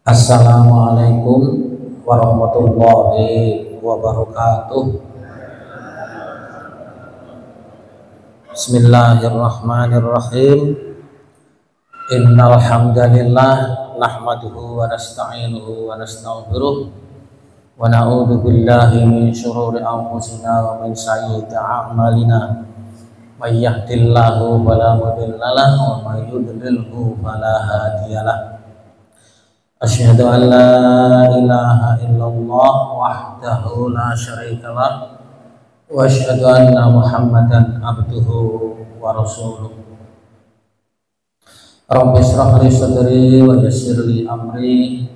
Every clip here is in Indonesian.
Assalamualaikum warahmatullahi wabarakatuh. Bismillahirrahmanirrahim. Innal hamdalillah nahmaduhu wa nasta'inuhu wa nastaghfiruh wa na'udzu billahi min shururi anfusina wa min sayyiati a'malina. May yahdihillahu fala mudilla lahu wa may yudlilhu fala hadiyalah. Asyhadu an la ilaha illallah wahdahu la syarikalah wa asyhadu anna Muhammadan abduhu wa rasuluh. Rabbi shrah li sadri wa yassir li amri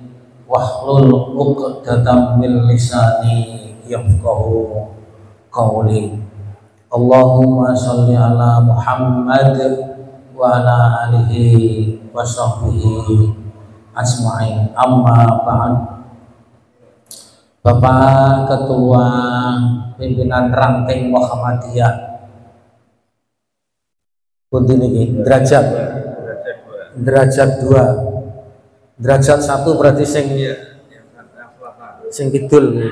wahlul 'uqdatam min lisani yafqahu qawli. Allahumma shalli ala Muhammad wa ala alihi wa sahbihi asma'in, amma ba'd. Bapak Ketua Pimpinan Ranting Muhammadiyah punten iki derajat 2. Derajat 1 berarti sing kidul.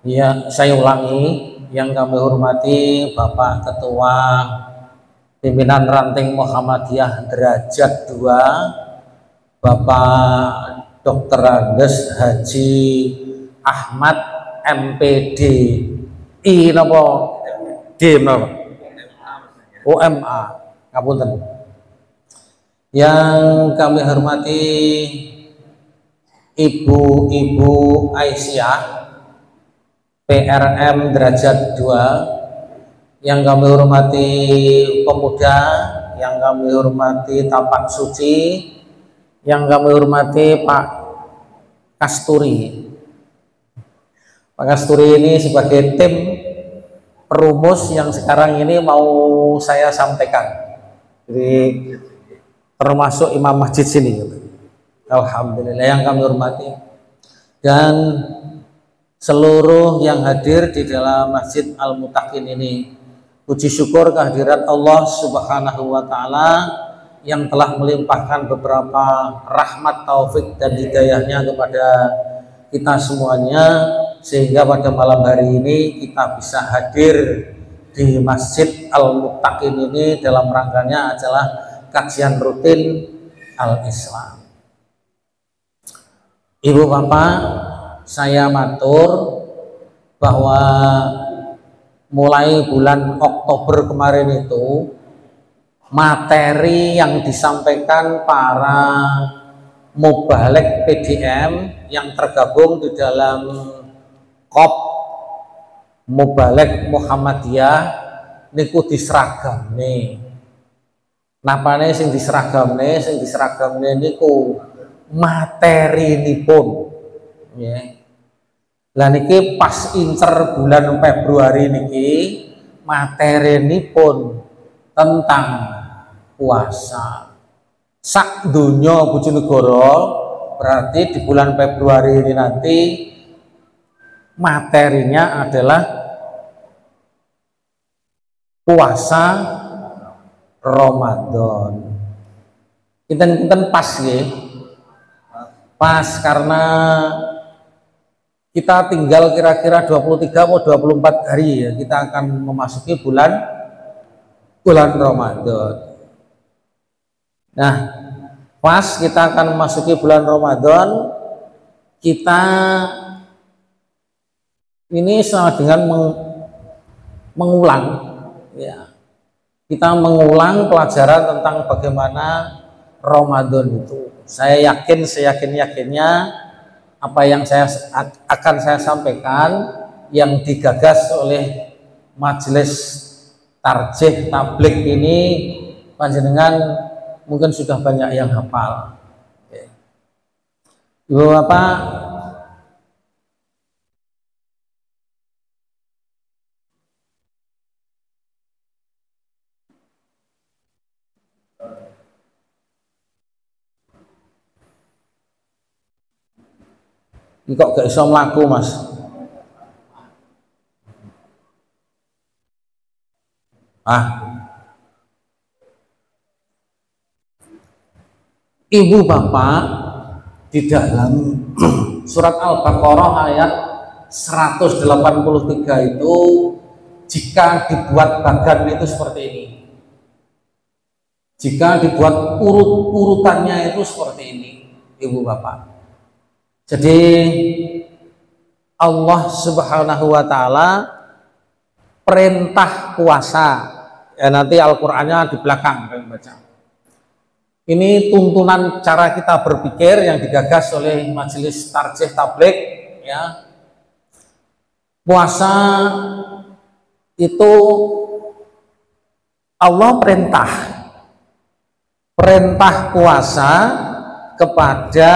Ya, saya ulangi, yang kami hormati Bapak Ketua Pimpinan Ranting Muhammadiyah derajat 2, Bapak Dr. Andes Haji Ahmad MPD I napa D napa OMA ngapunten. Yang kami hormati Ibu Aisyah PRM derajat 2, yang kami hormati pemuda, yang kami hormati tapak suci, yang kami hormati Pak Kasturi. Pak Kasturi ini sebagai tim perumus yang sekarang ini mau saya sampaikan. Jadi termasuk imam masjid sini. Alhamdulillah yang kami hormati. Dan seluruh yang hadir di dalam Masjid Al-Mutakin ini, puji syukur kehadirat Allah Subhanahu wa Ta'ala yang telah melimpahkan beberapa rahmat, taufik dan hidayahnya kepada kita semuanya, sehingga pada malam hari ini kita bisa hadir di Masjid Al-Mutakin ini dalam rangkanya adalah kajian rutin Al-Islam. Ibu bapak, saya matur bahwa mulai bulan Oktober kemarin itu materi yang disampaikan para mubalek PDM yang tergabung di dalam KOP Mubalek Muhammadiyah niku diseragamne. Napane sing diseragamne niku materinipun nggih. Lah niki pas incer bulan Februari niki materinipun tentang puasa. Sak donya Bojonegoro, berarti di bulan Februari ini nanti materinya adalah puasa Ramadan. Kinten-kinten pas nggih. Pas karena kita tinggal kira-kira 23 atau 24 hari ya, kita akan memasuki bulan Ramadan. Nah, pas kita akan memasuki bulan Ramadan, kita ini sama dengan mengulang ya. Kita mengulang pelajaran tentang bagaimana Ramadan itu. Saya yakin, seyakin-yakinnya apa yang akan saya sampaikan yang digagas oleh Majelis Tarjih Tabligh ini panjenengan mungkin sudah banyak yang hafal. Ibu bapak, ini kok gak iso mlaku mas? Ibu bapak, di dalam surat Al-Baqarah ayat 183 itu, jika dibuat bagan itu seperti ini, jika dibuat urutannya itu seperti ini, ibu bapak. Jadi Allah Subhanahu wa taala perintah puasa, ya nanti Al-Qur'annya di belakang kalian baca. Ini tuntunan cara kita berpikir yang digagas oleh Majelis Tarjih Tabligh, ya. Puasa itu Allah perintah puasa kepada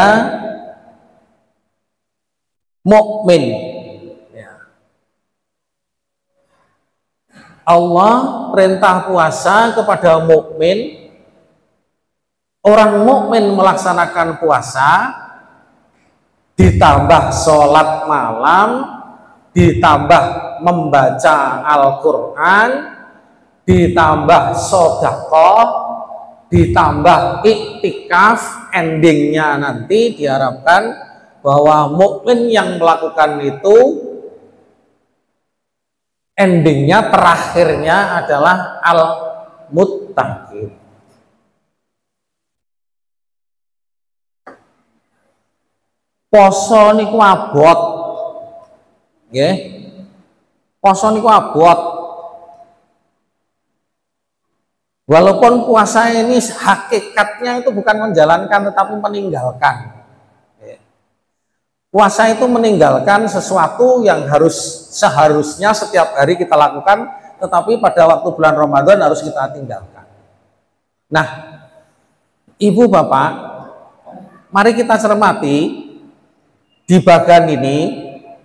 mukmin. Ya. Allah perintah puasa kepada mukmin. Orang mukmin melaksanakan puasa, ditambah sholat malam, ditambah membaca Al-Quran, ditambah sedekah, ditambah iktikaf. Endingnya nanti diharapkan bahwa mukmin yang melakukan itu endingnya, terakhirnya adalah al-muttaqin. Poso niku abot, nggih. Poso niku abot. Walaupun puasa ini hakikatnya itu bukan menjalankan tetapi meninggalkan. Puasa itu meninggalkan sesuatu yang seharusnya setiap hari kita lakukan, tetapi pada waktu bulan Ramadan harus kita tinggalkan. Nah, ibu bapak, mari kita cermati. Di bagan ini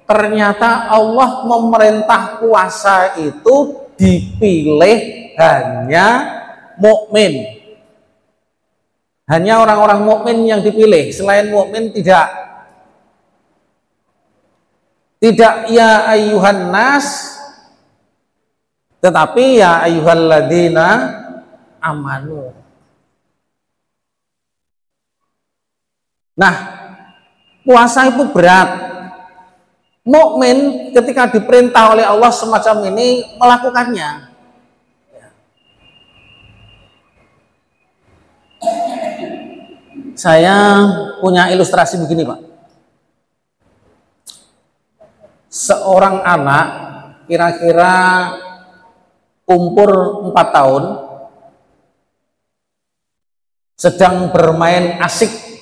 ternyata Allah memerintah puasa itu dipilih hanya mukmin. Hanya orang-orang mukmin yang dipilih, selain mukmin tidak. Tidak ya ayyuhan nas, tetapi ya ayyuhalladzina amanu. Nah, puasa itu berat. Mukmin ketika diperintah oleh Allah semacam ini melakukannya. Saya punya ilustrasi begini, Pak. Seorang anak kira-kira umur 4 tahun sedang bermain asik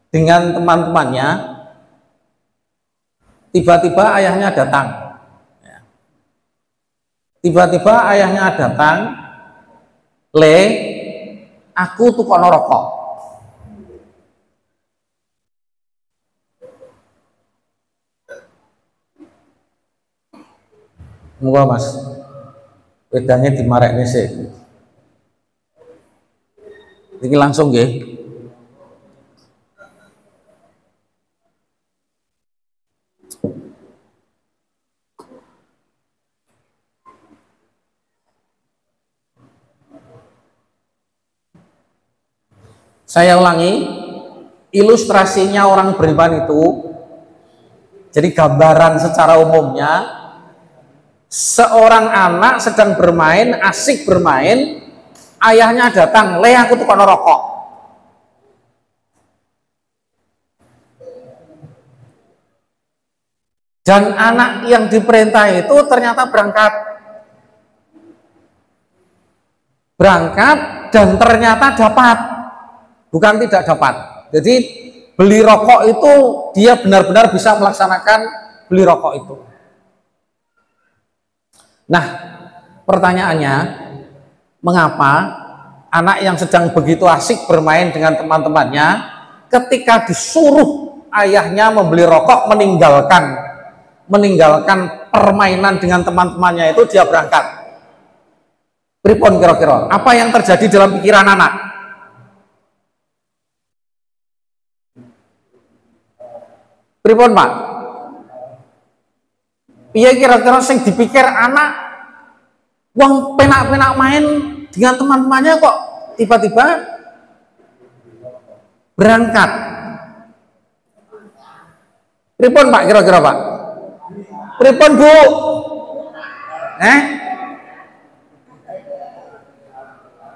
dengan teman-temannya, tiba-tiba ayahnya datang. Tiba-tiba ayahnya datang, "Le, aku tukono rokok." Muga Mas, bedanya dimarekne sik. Iki langsung nggih. Saya ulangi, ilustrasinya orang beriman itu, jadi gambaran secara umumnya, seorang anak sedang bermain, asik bermain, ayahnya datang, "Le, aku tukono rokok." Dan anak yang diperintah itu ternyata berangkat dan ternyata dapat. Bukan tidak dapat. Jadi beli rokok itu dia benar-benar bisa melaksanakan beli rokok itu. Nah, pertanyaannya, mengapa anak yang sedang begitu asik bermain dengan teman-temannya, ketika disuruh ayahnya membeli rokok, meninggalkan permainan dengan teman-temannya itu, dia berangkat? Pripun kira-kira? Apa yang terjadi dalam pikiran anak? Pripun, Pak? Iya, kira-kira sing dipikir anak, wong penak-penak main dengan teman-temannya kok tiba-tiba berangkat. Pripun Pak kira-kira Pak? Pripun Bu?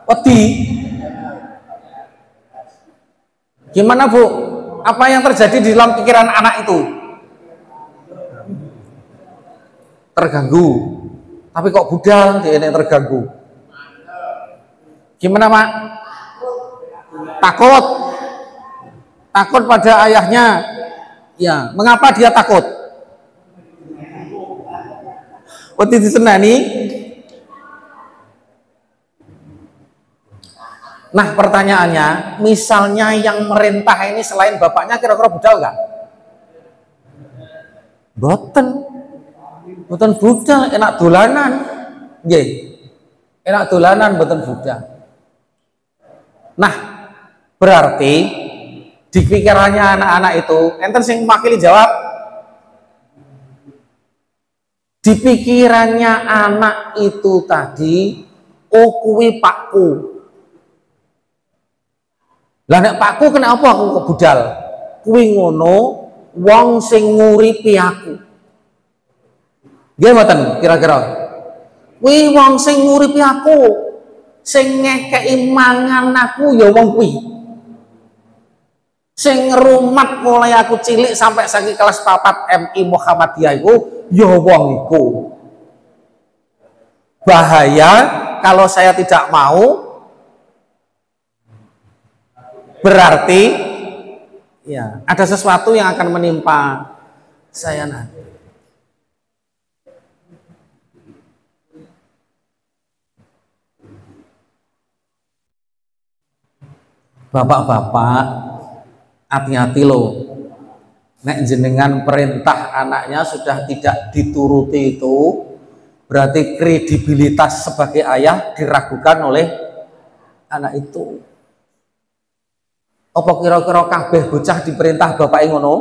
Wedi. Gimana Bu? Apa yang terjadi di dalam pikiran anak itu? Terganggu. Tapi kok budal dia ini terganggu. Gimana Pak? Takut. Takut pada ayahnya. Ya, mengapa dia takut? Wedi disenani. Nah pertanyaannya, misalnya yang merintah ini selain bapaknya kira-kira budal nggak? Boten budal, enak dolanan, nggih, enak dolanan, boten budal. Nah berarti di pikirannya anak-anak itu, enten sing makili jawab. Di pikirannya anak itu tadi, oh kuwi pakku. Lah nek pakku kenapa aku kok budal? Kuwi ngono wong sing nguripi aku. Nggih mboten kira-kira. Kuwi wong sing nguripi aku, sing ngekeki mangan aku ya wong kuwi. Sing ngrumat mulai aku cilik sampai saiki kelas 4 MI Muhammadiyah iku ya wong iku. Bahaya kalau saya tidak mau, berarti ya ada sesuatu yang akan menimpa saya nanti. Bapak-bapak, hati-hati loh. Nek jenengan perintah anaknya sudah tidak dituruti itu, berarti kredibilitas sebagai ayah diragukan oleh anak itu. Apa kira-kira kabeh bocah diperintah bapak ngono?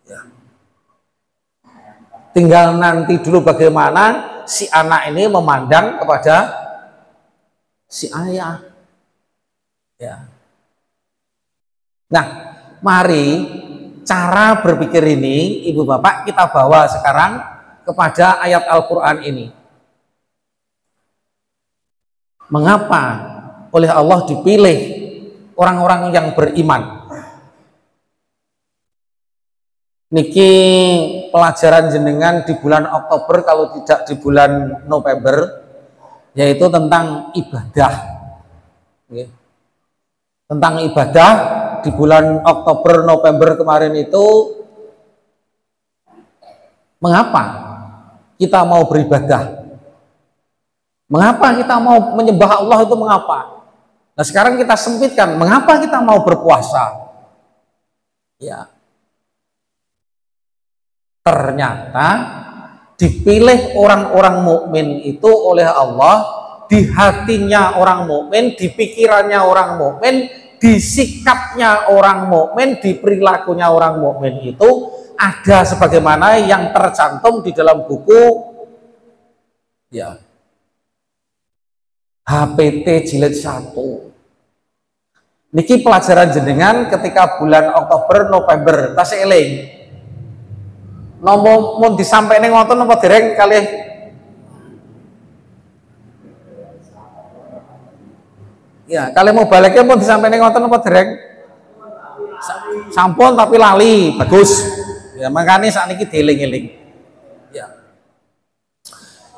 Ya. Tinggal nanti dulu bagaimana si anak ini memandang kepada si ayah. Ya. Nah, mari cara berpikir ini ibu bapak kita bawa sekarang kepada ayat Al-Quran ini. Mengapa oleh Allah dipilih orang-orang yang beriman? Niki pelajaran jenengan di bulan Oktober kalau tidak di bulan November, yaitu tentang ibadah. Tentang ibadah di bulan Oktober November kemarin itu, mengapa kita mau beribadah? Mengapa kita mau menyembah Allah itu mengapa? Nah sekarang kita sempitkan, mengapa kita mau berpuasa? Ya, ternyata dipilih orang-orang mukmin itu oleh Allah, di hatinya orang mukmin, di pikirannya orang mukmin, di sikapnya orang mukmin, di perilakunya orang mukmin itu ada sebagaimana yang tercantum di dalam buku ya HPT jilid 1. Niki pelajaran jenengan ketika bulan Oktober November tasih eling. Nomo mun disampaikne ngoten napa dereng kalih? Ya, kalian mau baliknya pun disampaikne ngoten napa dereng? Sampun tapi lali, bagus. Ya makanya saat ini dieling-eling. Ya.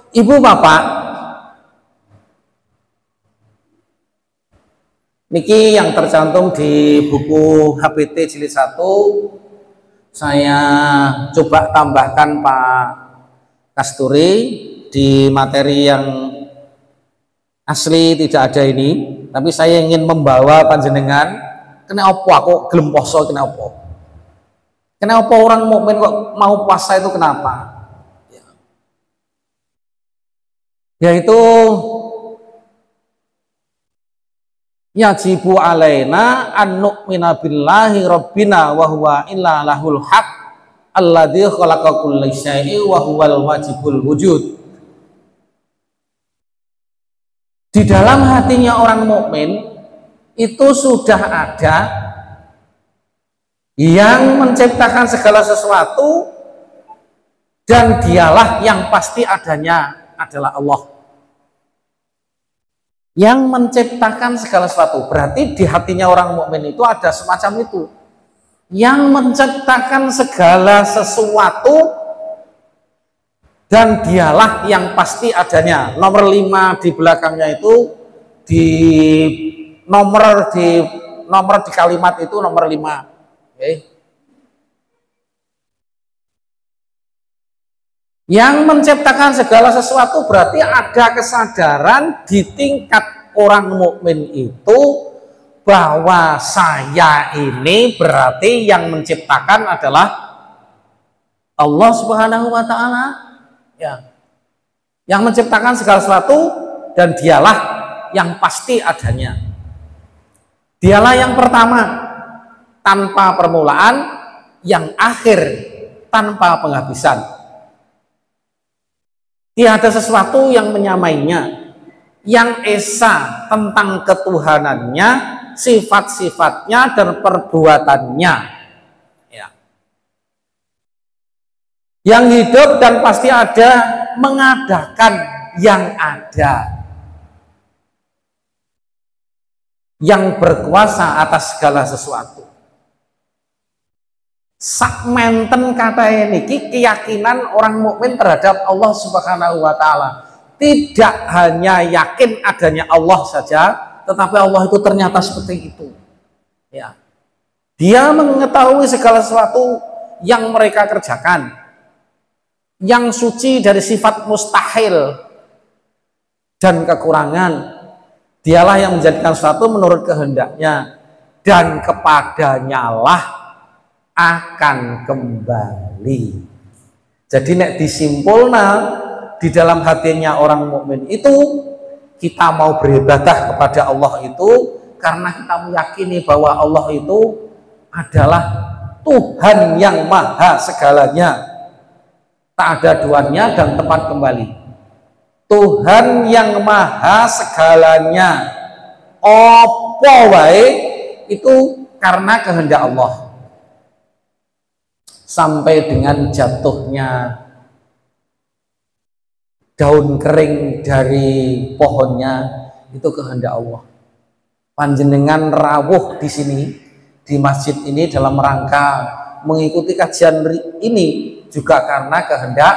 Ibu bapak, niki yang tercantum di buku HPT jilid 1, saya coba tambahkan Pak Kasturi di materi yang asli tidak ada ini, tapi saya ingin membawa panjenengan kena opo aku gelem poso, kena opo orang mukmin kok mau puasa itu kenapa? Yaitu yajibu alaina an nu'mina billahi rabbina wa huwa illa lahul haq alladzi khalaqa kulla syai'in wa huwal wajibul wujud. Di dalam hatinya orang mukmin itu sudah ada yang menciptakan segala sesuatu, dan dialah yang pasti adanya adalah Allah yang menciptakan segala sesuatu. Berarti di hatinya orang mukmin itu ada semacam itu, yang menciptakan segala sesuatu, dan dialah yang pasti adanya. Nomor 5 di belakangnya itu di nomor di kalimat itu nomor 5. Okay. Yang menciptakan segala sesuatu berarti ada kesadaran di tingkat orang mukmin itu bahwa saya ini berarti yang menciptakan adalah Allah Subhanahu wa taala, ya. Yang menciptakan segala sesuatu, dan dialah yang pasti adanya. Dialah yang pertama tanpa permulaan, yang akhir tanpa penghabisan. Tiada sesuatu yang menyamainya, yang esa tentang ketuhanannya, sifat-sifatnya, dan perbuatannya, ya. Yang hidup dan pasti ada, mengadakan yang ada, yang berkuasa atas segala sesuatu. Sakmenten kata ini keyakinan orang mukmin terhadap Allah Subhanahu wa taala. Tidak hanya yakin adanya Allah saja, tetapi Allah itu ternyata seperti itu. Ya. Dia mengetahui segala sesuatu yang mereka kerjakan, yang suci dari sifat mustahil dan kekurangan. Dialah yang menjadikan sesuatu menurut kehendaknya, dan kepadanya lah akan kembali. Jadi nek disimpulna di dalam hatinya orang mukmin itu, kita mau beribadah kepada Allah itu karena kita meyakini bahwa Allah itu adalah Tuhan yang maha segalanya, tak ada duanya dan tempat kembali. Tuhan yang maha segalanya, apa wae itu karena kehendak Allah. Sampai dengan jatuhnya daun kering dari pohonnya itu kehendak Allah. Panjenengan rawuh di sini, di masjid ini dalam rangka mengikuti kajian ini juga karena kehendak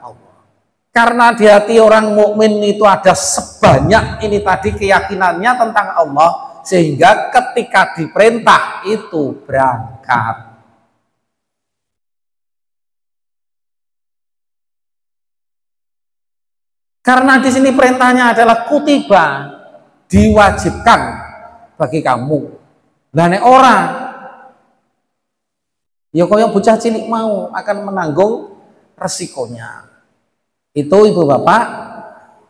Allah. Karena di hati orang mukmin itu ada sebanyak ini tadi keyakinannya tentang Allah, sehingga ketika diperintah itu berangkat. Karena di sini perintahnya adalah kutiba, diwajibkan bagi kamu. Lah nek ora, ya kaya bocah cilik mau akan menanggung resikonya. Itu ibu bapak,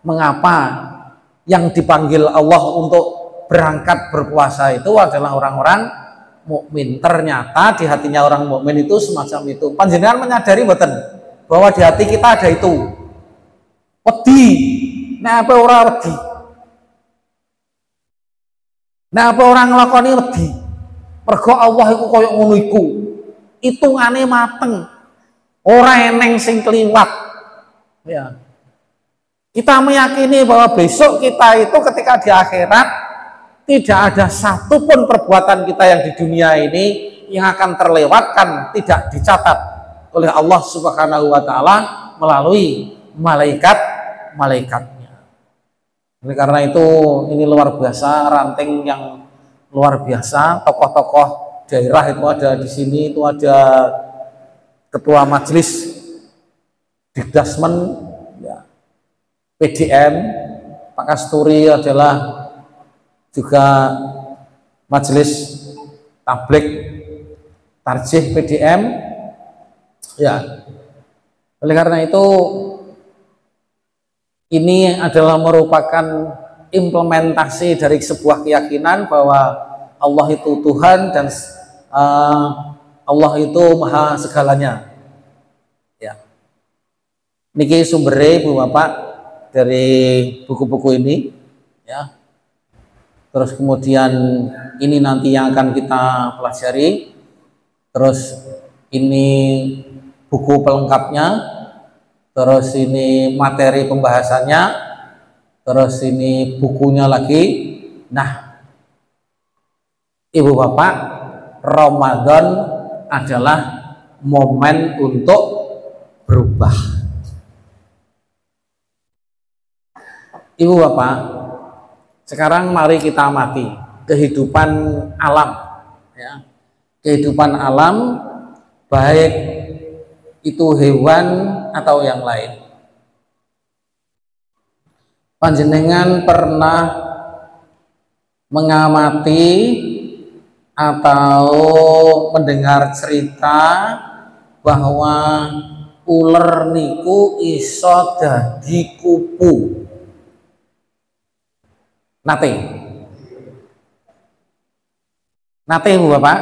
mengapa yang dipanggil Allah untuk berangkat berpuasa itu adalah orang-orang mukmin. Ternyata di hatinya orang mukmin itu semacam itu. Panjenengan menyadari mboten bahwa di hati kita ada itu. Wedi, nah apa orang wedi? Nah apa orang nglakoni wedi? Mergo Allah iku koyo ngono iku. Hitungane mateng. Ora eneng sing kliwat. Ya. Kita meyakini bahwa besok kita itu ketika di akhirat tidak ada satupun perbuatan kita yang di dunia ini yang akan terlewatkan, tidak dicatat oleh Allah Subhanahu wa taala melalui malaikatnya. Oleh karena itu ini luar biasa, ranting yang luar biasa. Tokoh-tokoh daerah itu ada di sini, itu ada ketua majelis Dikdasmen, ya, PDM, Pak Kasturi adalah juga majelis tablik tarjih PDM, ya. Oleh karena itu ini adalah merupakan implementasi dari sebuah keyakinan bahwa Allah itu Tuhan dan Allah itu maha segalanya. Ya. Niki sumbernya Ibu Bapak dari buku-buku ini. Ya. terus kemudian ini nanti yang akan kita pelajari, terus ini buku pelengkapnya, terus ini materi pembahasannya, terus ini bukunya lagi. Nah, Ibu Bapak, Ramadan adalah momen untuk berubah. Ibu Bapak, sekarang mari kita amati kehidupan alam, ya. Kehidupan alam, baik itu hewan atau yang lain. Panjenengan pernah mengamati atau mendengar cerita bahwa uler niku iso dadi kupu? Nate Bu Bapak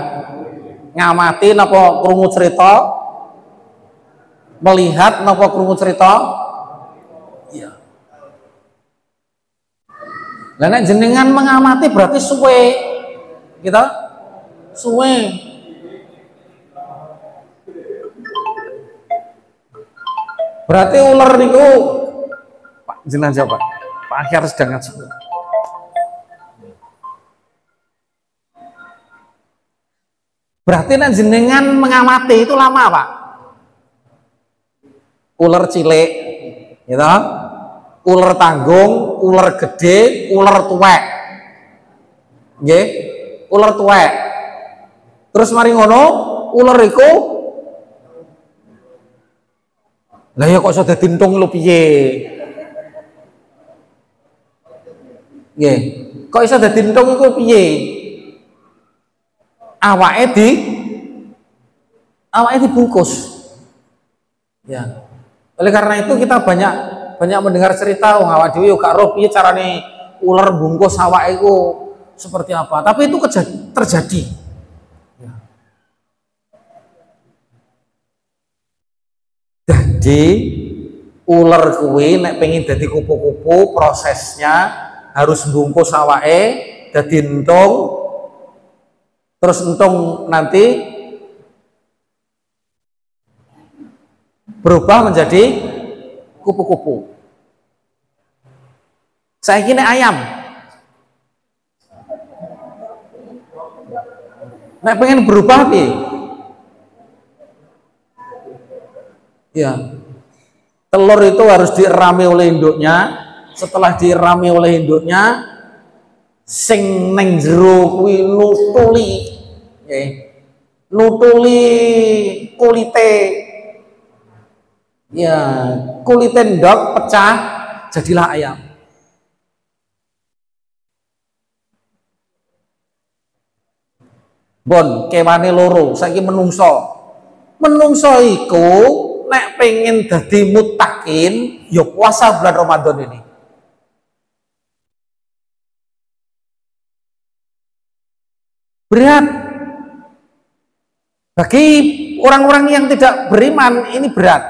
ngamati napa krungu cerita, melihat napa krungu cerita? Iya. Lah nek jenengan mengamati berarti suwe, gitu? Suwe. Berarti ular niku Pak jenengan jawab Pak. Pak Akhir sedang ngaji. Berarti nek jenengan mengamati itu lama Pak. Ular cilik, gitu? Ular tanggung, ular gede, ular tuwek. Nggih, ular tuwek. Terus mari ngono, ular iku lah ya kok iso dadi entung lho piye? Nggih, kok iso dadi entung iku piye? Awake dibungkus. Ya. Oleh karena itu kita banyak mendengar cerita wong awak dhewe yo gak ro piye carane ular bungkus awake iku seperti apa. Tapi itu terjadi. Ya. Jadi ular kuwi nek pengen dadi kupu-kupu prosesnya harus bungkus awake dadi entung. Terus entung nanti berubah menjadi kupu-kupu. Saya kira ayam. Nek pengen berubah nih, ya telur itu harus dirami oleh induknya. Setelah dirami oleh induknya, sing neng jero kuwi nutuli kulite, ya kulite ndok pecah jadilah ayam. Bon kewane loro saiki menungso iku nek pengen dadi mutakin ya puasa bulan Ramadan ini. Berat bagi orang-orang yang tidak beriman, ini berat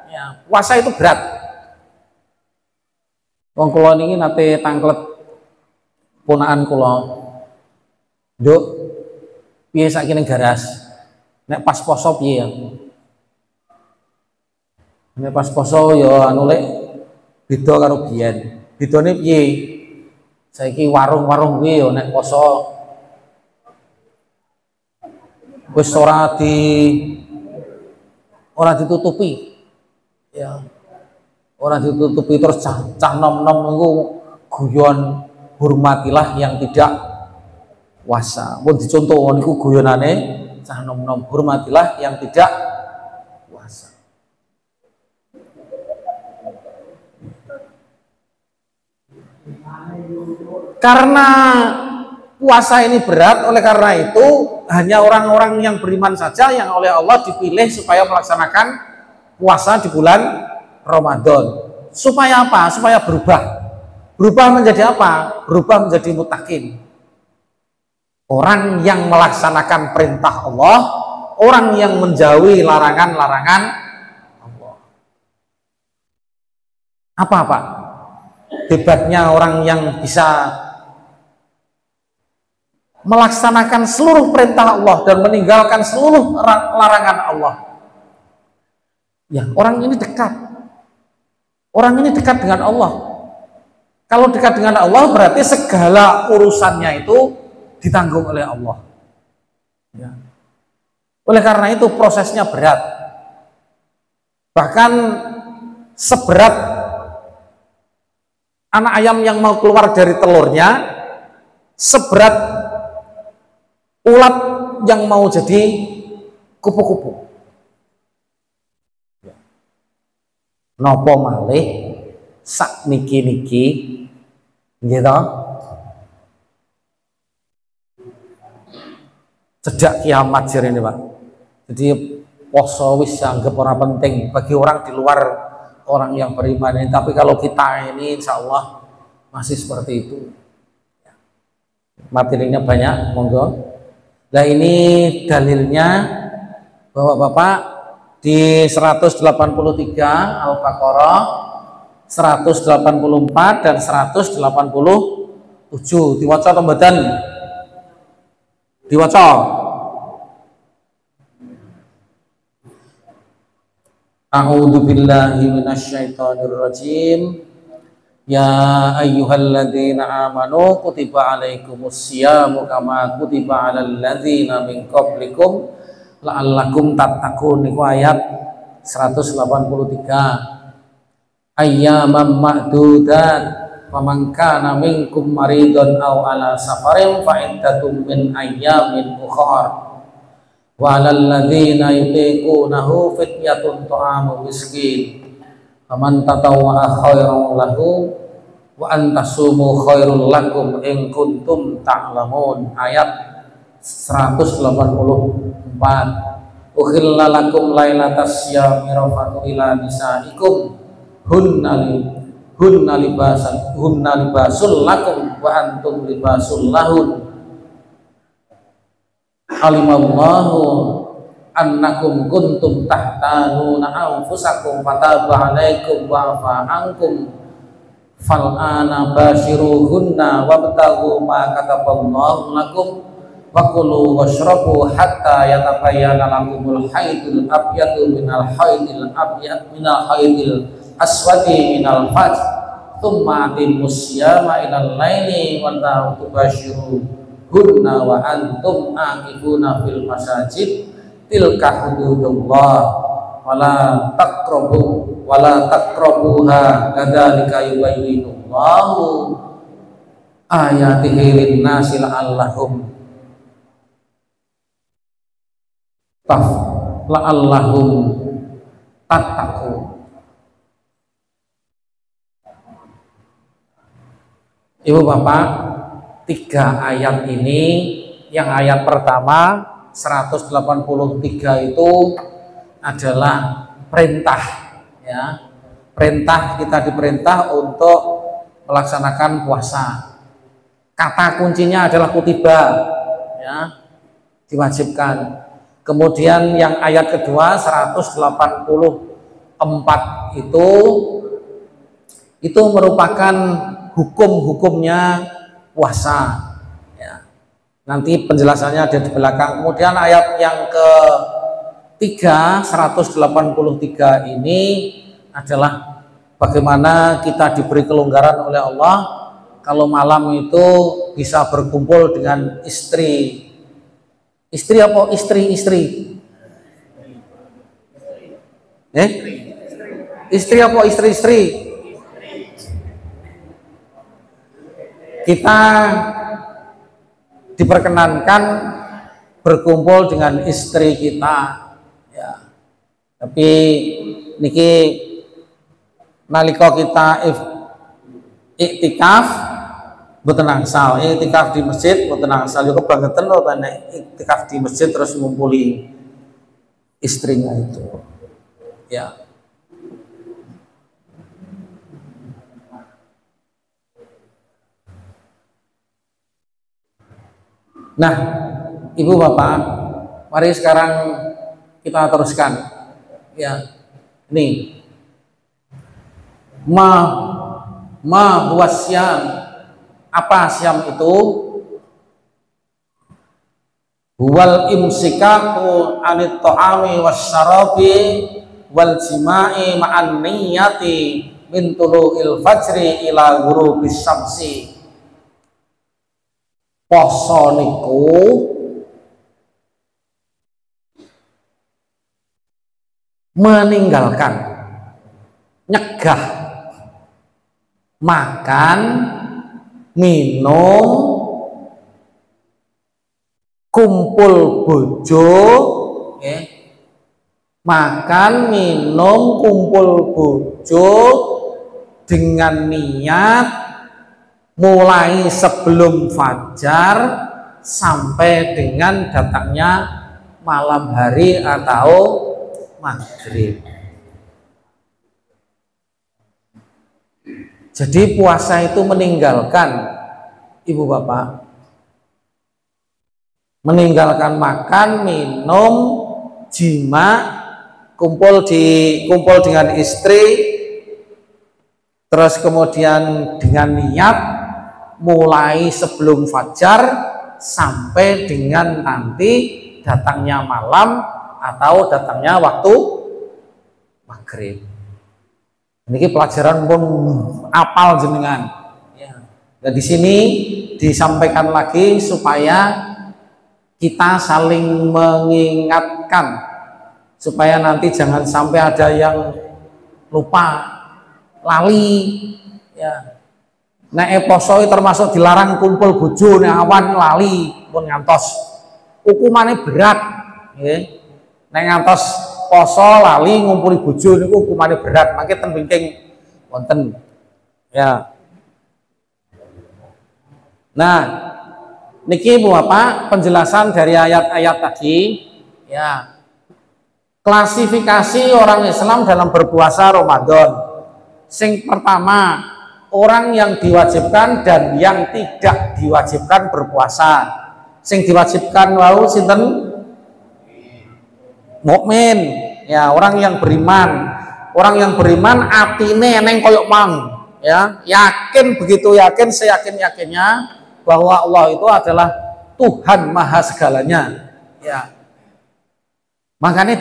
ya, puasa itu berat. Wong kula niki nate tangklet ponakan kula, nduk piye saiki ning garas nek pas poso piye ya, nek pas poso ya anu lek beda karo biyen. Bedane piye? Saiki warung-warung kuwi ya nek poso wis ora ditutupi ya, ora ditutupi. Terus cah nom-nom niku guyon hormatilah yang tidak puasa. Pun dicontoh niku guyonane cah nom-nom, hormatilah yang tidak puasa. Karena puasa ini berat, oleh karena itu hanya orang-orang yang beriman saja yang oleh Allah dipilih supaya melaksanakan puasa di bulan Ramadan. Supaya apa? Supaya berubah. Berubah menjadi apa? Berubah menjadi mutakin. Orang yang melaksanakan perintah Allah, orang yang menjauhi larangan-larangan Allah. Apa Pak? Hebatnya orang yang bisa melaksanakan seluruh perintah Allah dan meninggalkan seluruh larangan Allah. Ya, orang ini dekat. Orang ini dekat dengan Allah. Kalau dekat dengan Allah berarti segala urusannya itu ditanggung oleh Allah. Ya. Oleh karena itu prosesnya berat. Bahkan seberat anak ayam yang mau keluar dari telurnya, seberat ulat yang mau jadi kupu-kupu. Nopo malih sak niki-niki gitu. Sejak kiamat ini, Pak. Jadi poso wis anggap orang penting bagi orang di luar orang yang beriman ini, tapi kalau kita ini insya Allah masih seperti itu. Materinya banyak, monggo. Nah ini dalilnya bahwa Bapak di 183 Al-Baqarah, 184 dan 187 diwaca atau mboten? Diwaca. A'udzu billahi minasyaitonir rajim. Ya ayyuhalladzina amanu kutiba alaikumusyamu kama kutiba alal ladzina min qablikum la'allakum tattaqun. Niku ayat 183. Ayyaman ma'dudat faman kana minkum maridun aw ala safarin fa iddatum min ayyamin ukhra wa 'alal ladzina yutiqunahu fidyatun ta'amu miskin faman tatawwa'a khairan lahu wa antasumu khairul lakum in kuntum ta'lamun. Ayat 184. Ukhilla lakum lailatas syami rafatu ila nisaikum hunna libasul lakum wa antum libasul lahun. Alimallahu annakum kuntum tahtanuna anfusakum fataba alaikum wa afa ankum fal'ana bashiruhunna wabtaghu ma kataballahu lakum wa kulu washrabu hatta yatabayyana lakumul haydul abyadu minal haydil aswadi minal fajr thumma atimmus siyama ilal laili wa la tubashiruhunna wa antum aqifuna fil masajid tilka hududullah wala taqrabuha kadzalika yubayyinullahu ayatihi lin-nasi la'allahum tattaqun. Ibu bapak, 3 ayat ini, yang ayat pertama 183 itu adalah perintah, ya, perintah, kita diperintah untuk melaksanakan puasa. Kata kuncinya adalah kutiba, ya, diwajibkan. Kemudian yang ayat kedua 184 itu merupakan hukum-hukumnya puasa, ya. Nanti penjelasannya ada di belakang. Kemudian ayat yang ketiga 183 ini adalah bagaimana kita diberi kelonggaran oleh Allah kalau malam itu bisa berkumpul dengan istri. Istri apa istri? Istri apa istri? Kita diperkenankan berkumpul dengan istri kita, ya. Tapi niki nalika kita iktikaf mboten angsal, iktikaf di masjid mboten angsal, yo kebangetan lho nek iktikaf di masjid terus ngumpuli istrinya itu, ya. Nah, ibu bapak, mari sekarang kita teruskan, ya. Ini ma huwa syam. Apa syam itu? huwal imsikaku anit ta'ami wasyarabi wal jima'i ma'an niyati min tulu'il fajri ila ghurubis syamsi. Poso niku meninggalkan, nyegah makan, minum, kumpul bojo, makan, minum, kumpul bojo dengan niat mulai sebelum fajar sampai dengan datangnya malam hari atau maghrib. Jadi puasa itu meninggalkan, ibu bapak, meninggalkan makan, minum, jima, kumpul dengan istri, terus kemudian dengan niat mulai sebelum fajar sampai dengan nanti datangnya malam atau datangnya waktu maghrib. Ini pelajaran pun apal jenengan. Dan di sini disampaikan lagi supaya kita saling mengingatkan, supaya nanti jangan sampai ada yang lupa, lali. Ya. Nek poso termasuk dilarang kumpul bojo, nek awan lali pun ngantos hukumannya berat. Nek ngantos poso lali ngumpuli bojo niku hukumannya berat, mangke ten bengking wonten. Ya. Nah, niki Bu Bapak penjelasan dari ayat-ayat tadi. Ya. Klasifikasi orang Islam dalam berpuasa Ramadan. Sing pertama, orang yang diwajibkan dan yang tidak diwajibkan berpuasa. Sing diwajibkan wau sinten? Mukmin, ya, orang yang beriman. Orang yang beriman atine eneng koyok mang, ya, yakin, begitu yakin, seyakin-yakinnya bahwa Allah itu adalah Tuhan Maha segalanya. Ya. Makanya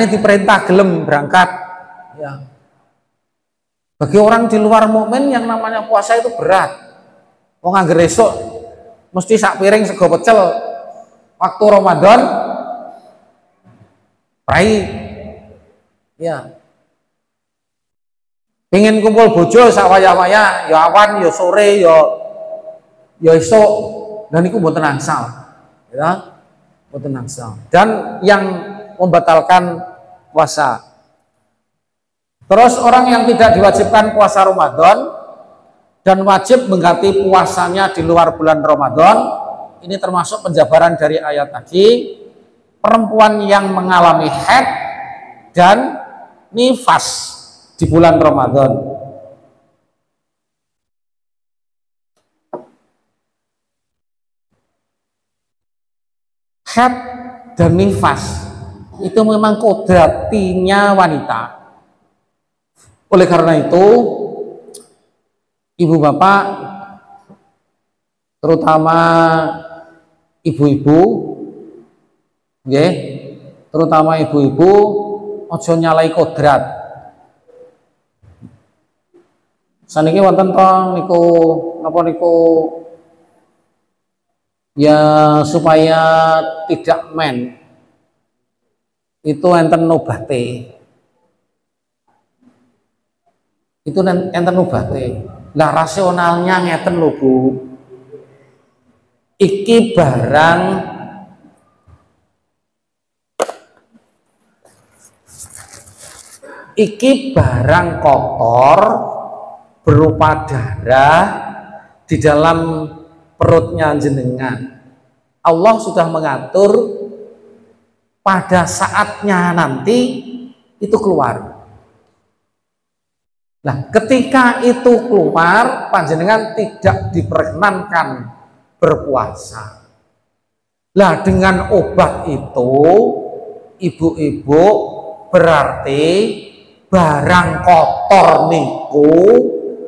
diperintah gelem berangkat. Ya. Bagi orang di luar mukmin yang namanya puasa itu berat. Wong angger esuk mesti sak piring sego pecel. Waktu Ramadan prai. Ya. Pengen kumpul bojo sak waya-waya, ya awan, ya sore, ya esuk, dan iku mboten angsal. Ya. Mboten angsal. Dan yang membatalkan puasa. Terus orang yang tidak diwajibkan puasa Ramadan dan wajib mengganti puasanya di luar bulan Ramadan, ini termasuk penjabaran dari ayat tadi, perempuan yang mengalami haid dan nifas di bulan Ramadan. Haid dan nifas itu memang kodratinya wanita. Oleh karena itu, ibu bapak, terutama ibu-ibu, terutama ibu-ibu, ojo nyalai kodrat. Saniki wonten to niku napa niku ya supaya tidak men. Itu enten obate. Itu enten obate. Lah rasionalnya ngeten lho Bu. Iki barang kotor berupa darah di dalam perutnya jenengan. Allah sudah mengatur pada saatnya nanti itu keluar. Nah, ketika itu keluar, panjenengan tidak diperkenankan berpuasa. Nah, dengan obat itu, ibu-ibu, berarti barang kotor niku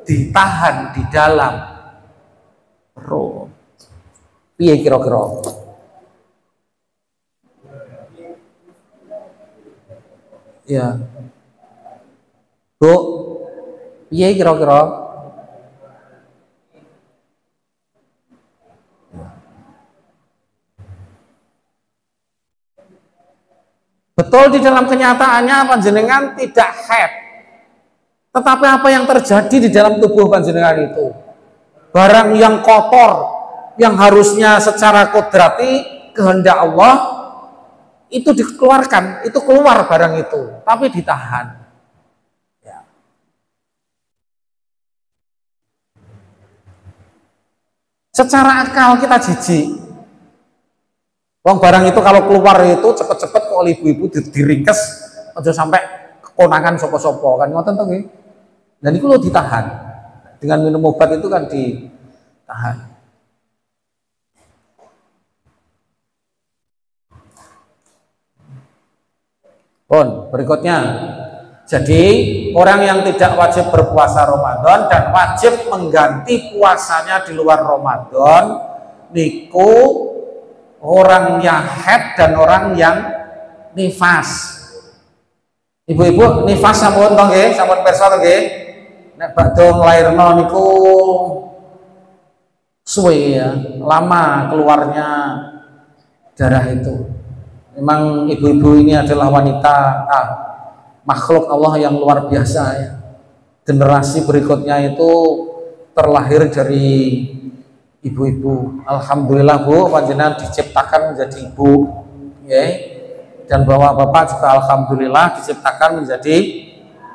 ditahan di dalam perut. Piye kira-kira? Ya. Bu, piye kira-kira? Betul, di dalam kenyataannya panjenengan tidak haid. Tetapi apa yang terjadi di dalam tubuh panjenengan itu? Barang yang kotor, yang harusnya secara kodrati kehendak Allah itu dikeluarkan, itu keluar barang itu, tapi ditahan. Ya. Secara akal kita jijik. Wong barang itu kalau keluar itu cepet-cepet kok oleh ibu-ibu diringkes aja sampai kekonangan sopo-sopo kan ngoten to nggih. Dan itu lo ditahan. Dengan minum obat itu kan ditahan. Berikutnya. Jadi orang yang tidak wajib berpuasa Ramadan dan wajib mengganti puasanya di luar Ramadan niku orang yang haid dan orang yang nifas. Ibu-ibu nifas sampun to nggih, sampun pirsa to nggih. Nek badhe nglairno niku suwe ya, lama keluarnya darah itu. Memang ibu-ibu ini adalah wanita makhluk Allah yang luar biasa ya. Generasi berikutnya itu terlahir dari ibu-ibu. Alhamdulillah Bu, panjenengan diciptakan menjadi ibu, ya. Dan bapak-bapak juga alhamdulillah diciptakan menjadi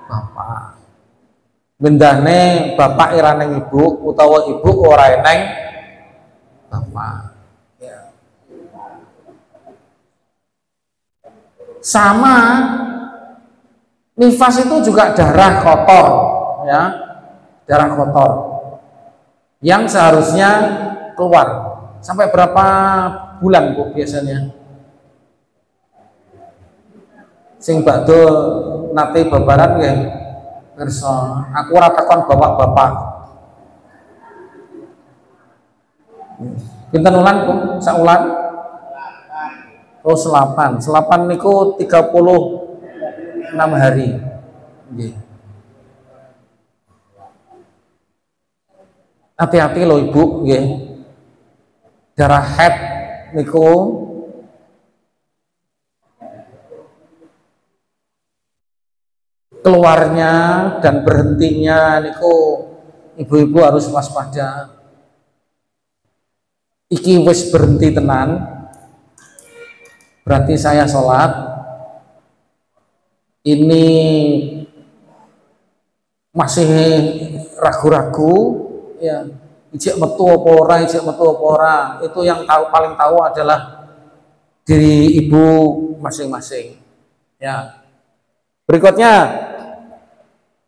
bapak. Bendane bapak ira neng ibu utawa ibu ora neng bapak. Ya. Sama nifas itu juga darah kotor, ya, darah kotor yang seharusnya keluar. Sampai berapa bulan Bu biasanya? Sing badhe nate babaran nggih. Pirsa, aku ora takon bapak-bapak. Pinten ulan Bu? Sak ulan? Oh, selapan. Selapan niku 36 hari. Nggih. Hati-hati loh Ibu, nggih. Darah haid niku keluarnya dan berhentinya niku ibu-ibu harus waspada. Iki wis berhenti tenan, berarti saya sholat ini masih ragu-ragu, ya, ijek metu apa ora, ijek metu apa ora, itu yang tahu, paling tahu adalah diri ibu masing-masing. Ya. Berikutnya,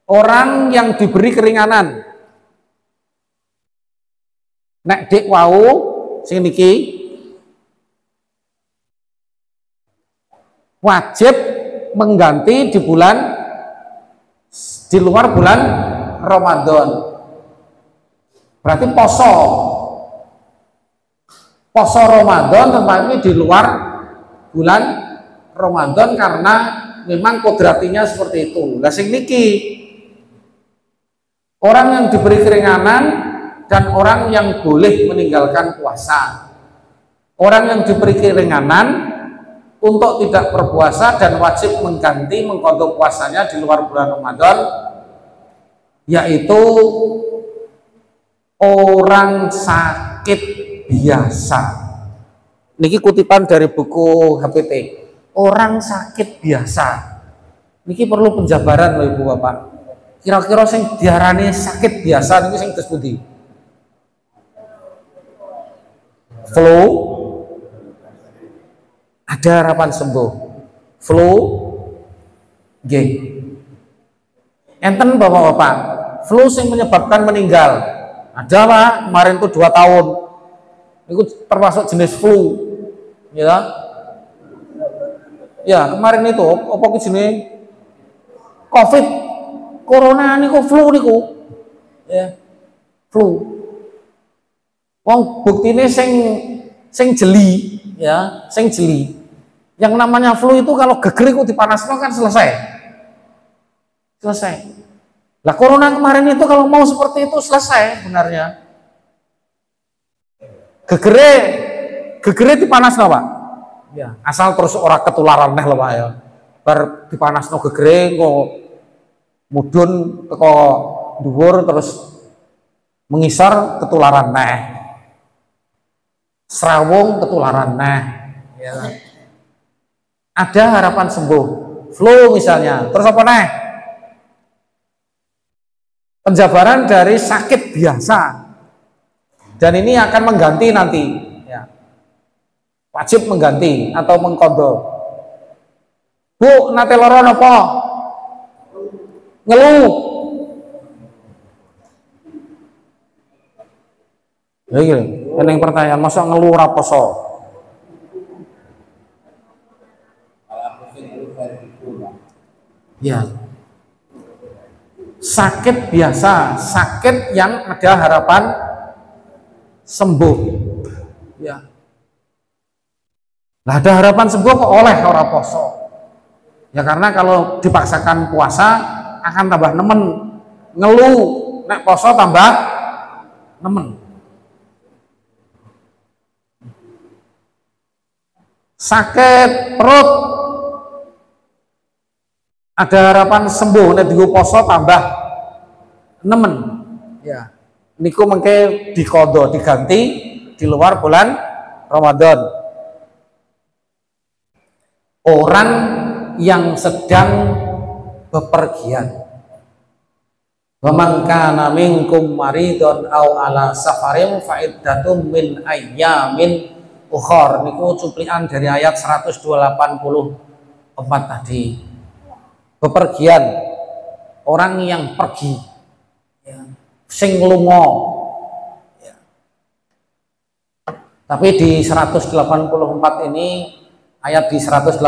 orang yang diberi keringanan. Nek dik wau sing niki wajib mengganti di luar bulan Ramadan. Berarti poso Ramadan tetapi di luar bulan Ramadan karena memang kodratinya seperti itu. Lah sing niki orang yang diberi keringanan dan orang yang boleh meninggalkan puasa. Orang yang diberi keringanan untuk tidak berpuasa dan wajib mengganti mengkodok puasanya di luar bulan Ramadan, yaitu orang sakit biasa. Niki kutipan dari buku HPT. Orang sakit biasa. Niki perlu penjabaran loh Ibu Bapak. Kira-kira sing diarani sakit biasa niki sing disebut flu, ada harapan sembuh. Flu, G. Enten bapak-bapak, flu sing menyebabkan meninggal. Ada Pak, kemarin tuh 2 tahun. Itu termasuk jenis flu, ya. Ya kemarin itu, apa jenis COVID, corona niku flu niku, ya, flu. Wong buktine sing sing jeli ya, sing jeli. Yang namanya flu itu kalau geger itu dipanasno kan selesai. Selesai. Lah corona kemarin itu kalau mau seperti itu selesai sebenarnya. Gegere dipanasno, Pak. Ya, asal terus ora ketularan neh lho Pak ya. Bar dipanasno gegere kok mudhun teko dhuwur terus mengisor ketularan neh. Serawung ketularan neh. Ya. Ada harapan sembuh. Flu misalnya. Terus apa neh? Penjabaran dari sakit biasa. Dan ini akan mengganti nanti. Ya. Wajib mengganti atau mengkodo. Bu, nate loro napa? Ngeluh. Ya iki, yang pertanyaan, masa ngeluh ora poso? Ya. Sakit biasa, sakit yang ada harapan sembuh. Ya. Nah, ada harapan sembuh kok oleh ora poso. Ya karena kalau dipaksakan puasa akan tambah nemen. Ngeluh, nek poso tambah nemen. Sakit perut, ada harapan sembuh, nek digo poso tambah nemen. Ya. Niku mengke dikodo diganti di luar bulan Ramadan. Orang yang sedang bepergian. Wa man kana minkum maridun aw ala safarin fa iddatum min ayyamin ukhar. Niku cuplikan dari ayat 184 tadi. Bepergian, orang yang pergi ya. Sing lunga ya. Tapi di 184 ini, ayat di 184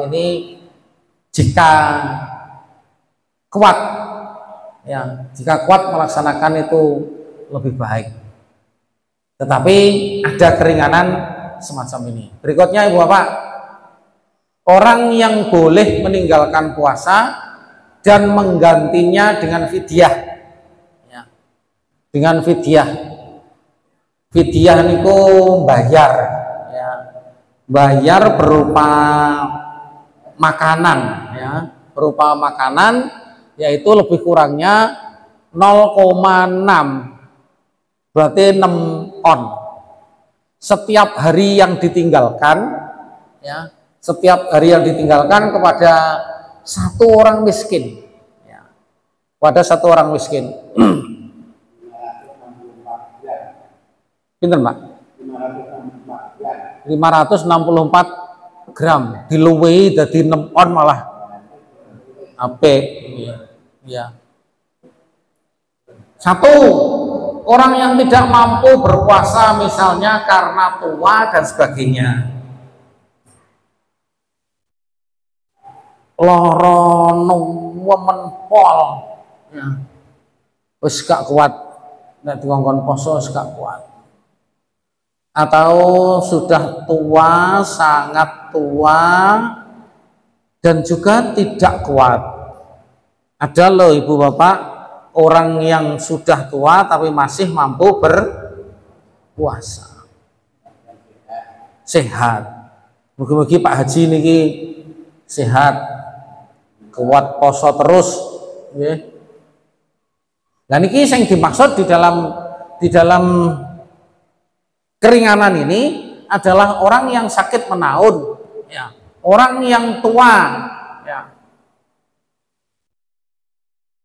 ini, jika kuat ya, jika kuat melaksanakan itu lebih baik. Tetapi ada keringanan semacam ini. Berikutnya Ibu Bapak, orang yang boleh meninggalkan puasa dan menggantinya dengan fidyah ya. Dengan fidyah. Fidyah niku bayar ya. Bayar berupa makanan ya, berupa makanan, yaitu lebih kurangnya 0,6, berarti 6 on setiap hari yang ditinggalkan ya. Setiap hari yang ditinggalkan kepada satu orang miskin ya. Pada satu orang miskin. Pinten Pak? 564 gram diluwehi dadi 6 on malah apik ya. Satu, orang yang tidak mampu berpuasa misalnya karena tua dan sebagainya, loro nemen pol ya, wis gak kuat nek dikongkon poso wis gak kuat, atau sudah tua, sangat tua dan juga tidak kuat. Ada loh Ibu Bapak, orang yang sudah tua tapi masih mampu berpuasa, sehat. Mugi-mugi Pak Haji niki sehat, kuat poso terus nggih. Nah niki sing dimaksud di dalam keringanan ini adalah orang yang sakit menaun ya, orang yang tua ya.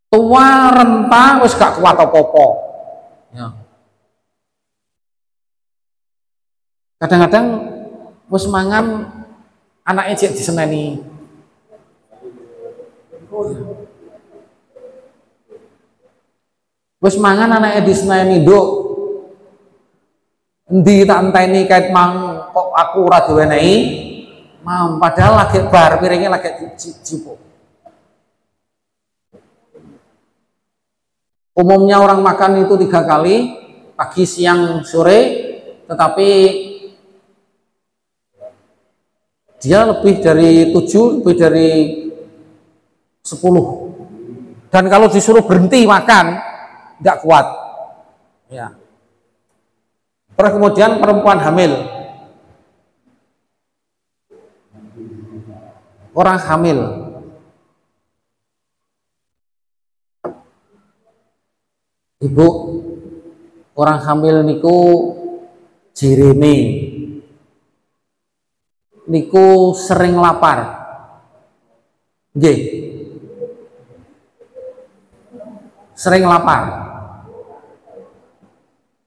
Tua renta wis gak kuat apa-apa ya. Kadang-kadang wis mangan anaknya cek diseneni. Wis mangan anaknya diseneni, Nduk. Endi tak enteni kait mang kok aku ora diwenehi. Mau padahal lagi bar piringnya lagi dicipuk. Umumnya orang makan itu 3 kali, pagi, siang, sore, tetapi dia lebih dari 7, lebih dari 10. Dan kalau disuruh berhenti makan nggak kuat ya. Terus kemudian perempuan hamil, orang hamil ibu, orang hamil niku jirene niku sering lapar nggih, sering lapar.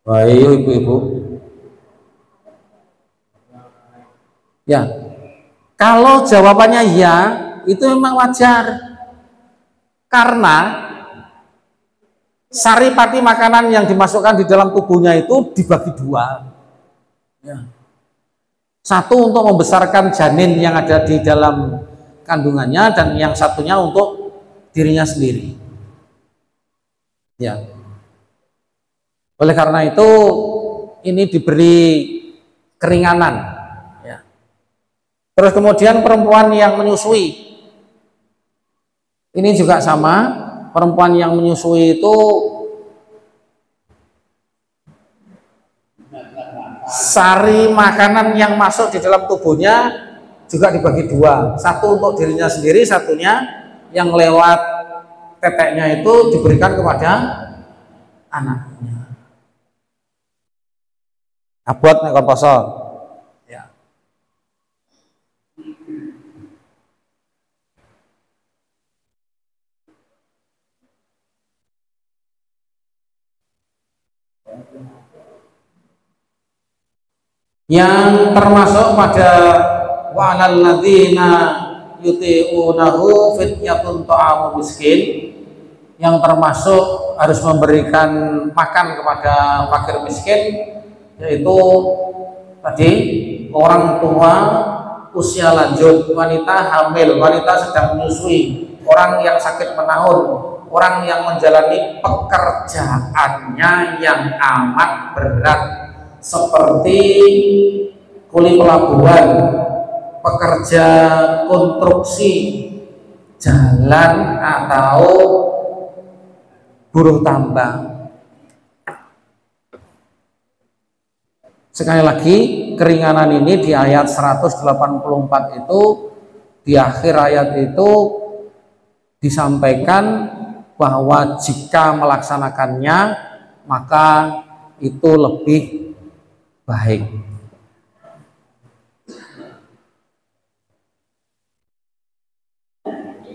Wah iya ibu-ibu ya, kalau jawabannya ya itu memang wajar karena saripati makanan yang dimasukkan di dalam tubuhnya itu dibagi dua ya. Satu untuk membesarkan janin yang ada di dalam kandungannya, dan yang satunya untuk dirinya sendiri ya. Oleh karena itu ini diberi keringanan ya. Terus kemudian perempuan yang menyusui ini juga sama. Perempuan yang menyusui itu sari makanan yang masuk di dalam tubuhnya juga dibagi dua, satu untuk dirinya sendiri, satunya yang lewat teteknya itu diberikan kepada anaknya. Abot nek kon poso ya. Yang termasuk pada wa'alal ladzina yuti'unahu fityatun ta'amul miskin, yang termasuk harus memberikan makan kepada fakir miskin, yaitu tadi orang tua usia lanjut, wanita hamil, wanita sedang menyusui, orang yang sakit menahun, orang yang menjalani pekerjaannya yang amat berat seperti kuli pelabuhan, pekerja konstruksi jalan, atau buruh tambang. Sekali lagi, keringanan ini di ayat 184 itu, di akhir ayat itu disampaikan bahwa jika melaksanakannya maka itu lebih baik.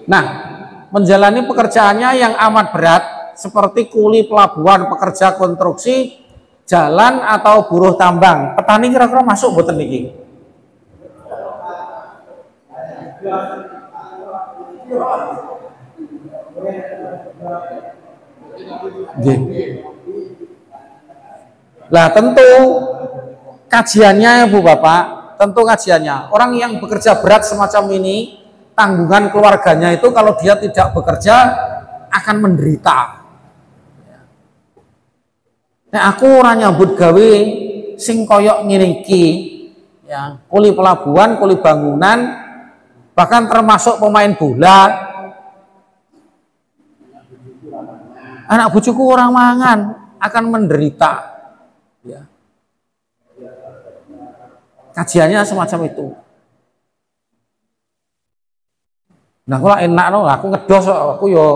Nah, menjalani pekerjaannya yang amat berat seperti kuli pelabuhan, pekerja konstruksi jalan, atau buruh tambang. Petani kira-kira masuk mboten niki? Lah tentu kajiannya Bu Bapak, tentu kajiannya orang yang bekerja berat semacam ini, tanggungan keluarganya itu kalau dia tidak bekerja akan menderita. Nah, aku ora nyambut gawe sing koyok ngene iki ya, kuli pelabuhan, kuli bangunan, bahkan termasuk pemain bola. Anak bojoku orang mangan akan menderita ya. Kajiannya semacam itu. Nah, kalau enak no, aku ngedos, aku yo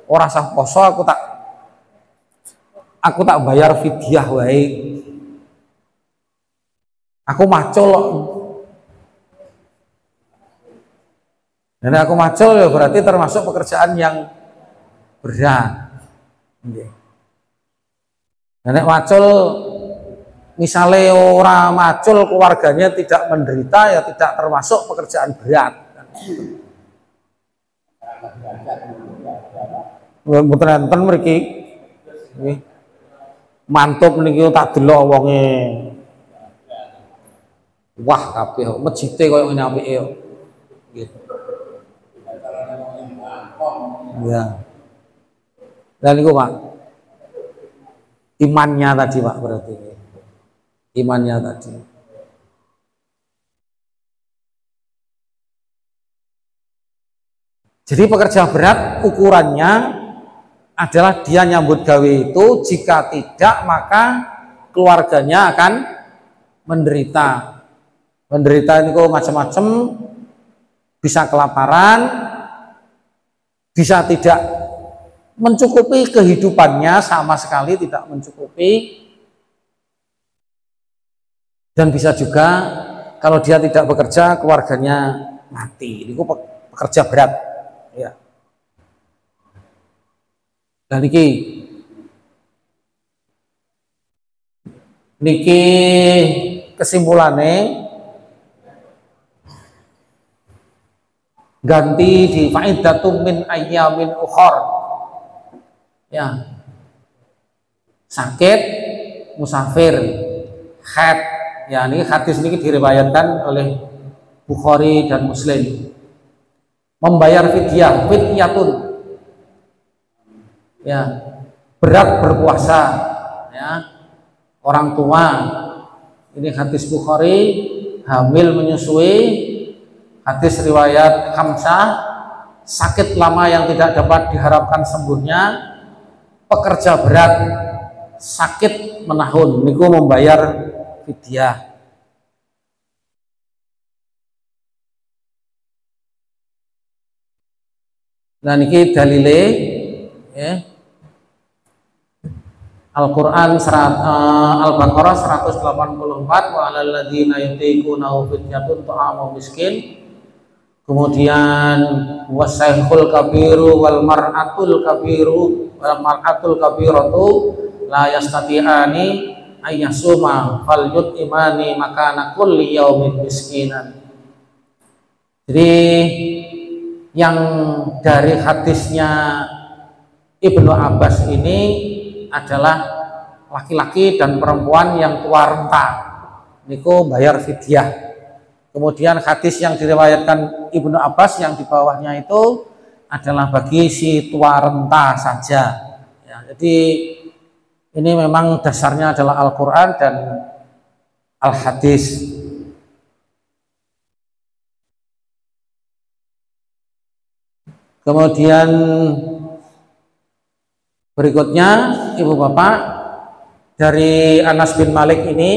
ora sah poso, aku tak bayar fidyah wae. Aku macul. Dan aku macul ya berarti termasuk pekerjaan yang berat. Dan nek macul misalnya orang macul keluarganya tidak menderita, ya tidak termasuk pekerjaan berat. Mboten enten mriki. Nggih. Mantub niki tak delok wonge. Wah, kabeh mejite koyo ngene apike kok. Nggih. Ya. Dan niku Pak, imannya tadi Pak, berarti imannya tadi. Jadi pekerja berat ukurannya adalah dia nyambut gawe itu, jika tidak maka keluarganya akan menderita. Menderita itu macam-macam, bisa kelaparan, bisa tidak mencukupi kehidupannya, sama sekali tidak mencukupi, dan bisa juga kalau dia tidak bekerja keluarganya mati. Itu pekerja berat ya. Dan niki kesimpulannya, ganti di faidatum min ayyamin ukhor ya, sakit, musafir, haid ya. Ini hadis ini diriwayatkan oleh Bukhari dan Muslim. Membayar fidyah, fidyatun ya, berat berpuasa ya, orang tua, ini hadis Bukhari, hamil menyusui, hadis riwayat Hamzah, sakit lama yang tidak dapat diharapkan sembuhnya, pekerja berat, sakit menahun, niku membayar fidyah. Nah niki dalile ya. Al-Quran Al-Baqarah 184, wa 'alal ladzina yutiqunahu fidyatun ta'amu miskin. Kemudian wasaikhul kabiru wal mar'atul kabiratu la yastati'ani ayyasuma fal yut'imani makana kulli yaumin miskinan. Jadi yang dari hadisnya Ibnu Abbas ini adalah laki-laki dan perempuan yang tua renta niku bayar fidyah. Kemudian hadis yang diriwayatkan Ibnu Abbas yang di bawahnya itu adalah bagi si tua renta saja ya. Jadi ini memang dasarnya adalah Al-Quran dan Al-Hadis. Kemudian berikutnya ibu bapak, dari Anas bin Malik ini,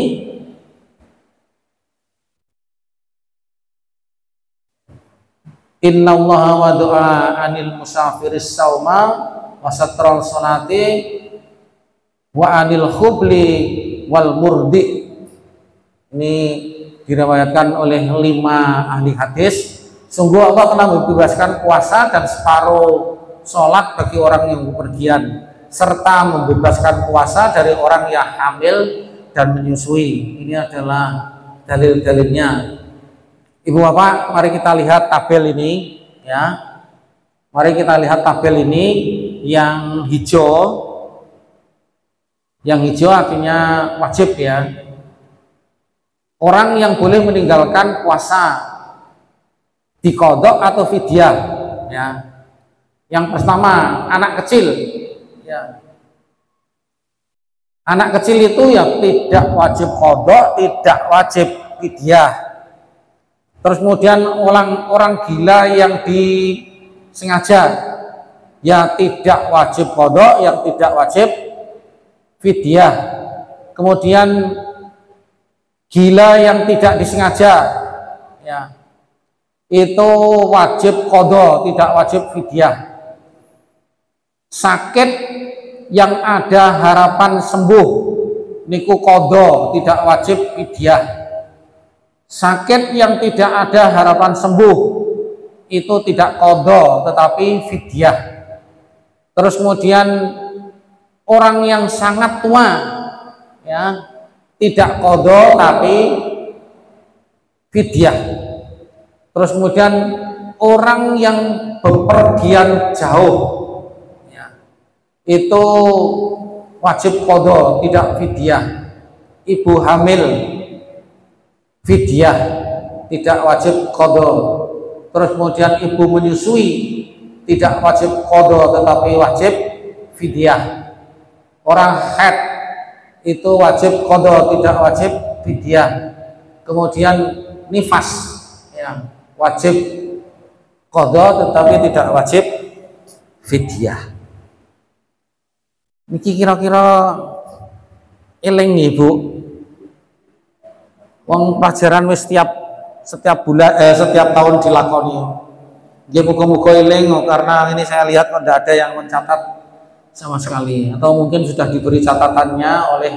inna allaha wa du'a anil musafiris sauma wa satral salati wa anil khubli wal murdi. Ini diriwayatkan oleh 5 ahli hadis. Sungguh Allah telah membebaskan puasa dan separuh sholat bagi orang yang bepergian, serta membebaskan puasa dari orang yang hamil dan menyusui. Ini adalah dalil-dalilnya. Ibu bapak, mari kita lihat tabel ini ya. Mari kita lihat tabel ini yang hijau. Yang hijau artinya wajib ya. Orang yang boleh meninggalkan puasa diqadha atau fidyah ya. Yang pertama anak kecil ya. Anak kecil itu ya tidak wajib qadha, tidak wajib fidyah. Terus kemudian orang gila yang disengaja ya tidak wajib qadha, yang tidak wajib fidyah. Kemudian gila yang tidak disengaja ya, itu wajib qadha, tidak wajib fidyah. Sakit yang ada harapan sembuh niku qadha, tidak wajib fidyah. Sakit yang tidak ada harapan sembuh itu tidak qadha tetapi fidyah. Terus kemudian orang yang sangat tua ya, tidak qadha tapi fidyah. Terus kemudian orang yang bepergian jauh ya, itu wajib qadha, tidak fidyah. Ibu hamil fidyah, tidak wajib qadha. Terus kemudian ibu menyusui tidak wajib qadha tetapi wajib fidyah. Orang haid itu wajib qadha, tidak wajib fidyah. Kemudian nifas ya, wajib qadha tetapi tidak wajib fidyah. Niki kira-kira eling Ibu. Wong pelajaran wis setiap bulan setiap tahun dilakoni. Nggih muga-muga eling karena ini saya lihat kok tidak ada yang mencatat sama sekali, atau mungkin sudah diberi catatannya oleh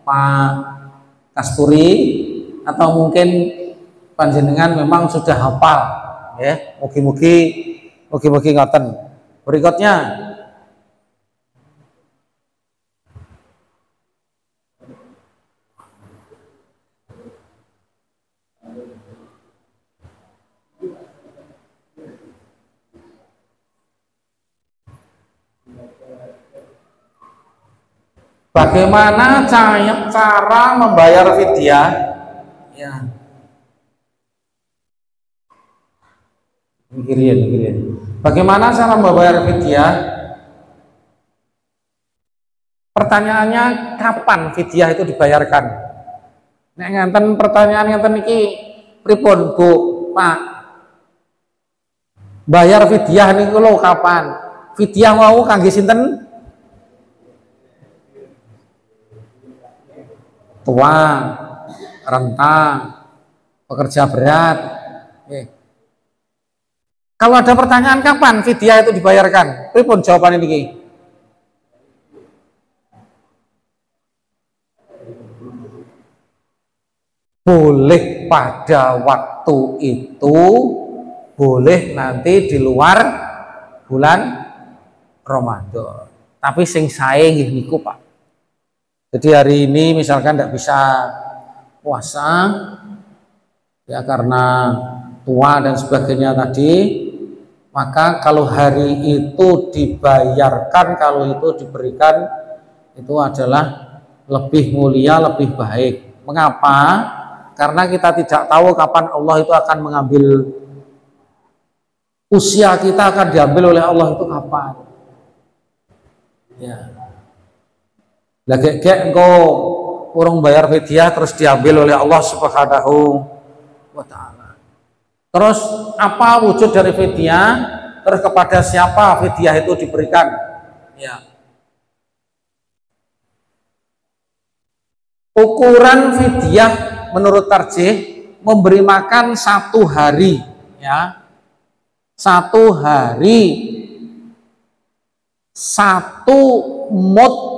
Pak Kasturi, atau mungkin panjenengan memang sudah hafal ya. Mugi-mugi ngoten. Berikutnya bagaimana cara membayar fidyah? Ya. Mikirin. Bagaimana cara membayar fidyah? Pertanyaannya kapan fidyah itu dibayarkan? Nek ngenten pertanyaan ngenten iki pripun Bu, Pak? Bayar fidyah niku lho kapan? Fidyah wau kangge sinten? Tua, rentang, pekerja berat. Kalau ada pertanyaan kapan fidyah itu dibayarkan, pripun jawaban ini? Boleh pada waktu itu, boleh nanti di luar bulan Ramadan. Tapi sing sae nggih niku Pak. Jadi hari ini misalkan tidak bisa puasa ya karena tua dan sebagainya tadi, maka kalau hari itu dibayarkan, kalau itu diberikan, itu adalah lebih mulia, lebih baik. Mengapa? Karena kita tidak tahu kapan Allah itu akan mengambil, usia kita akan diambil oleh Allah itu kapan. Ya. Lagi engkau urung bayar fidyah terus diambil oleh Allah Subhanahu wa ta'ala. Terus apa wujud dari fidyah? Terus kepada siapa fidyah itu diberikan? Ya. Ukuran fidyah menurut tarjih memberi makan 1 hari, ya. 1 hari 1 mud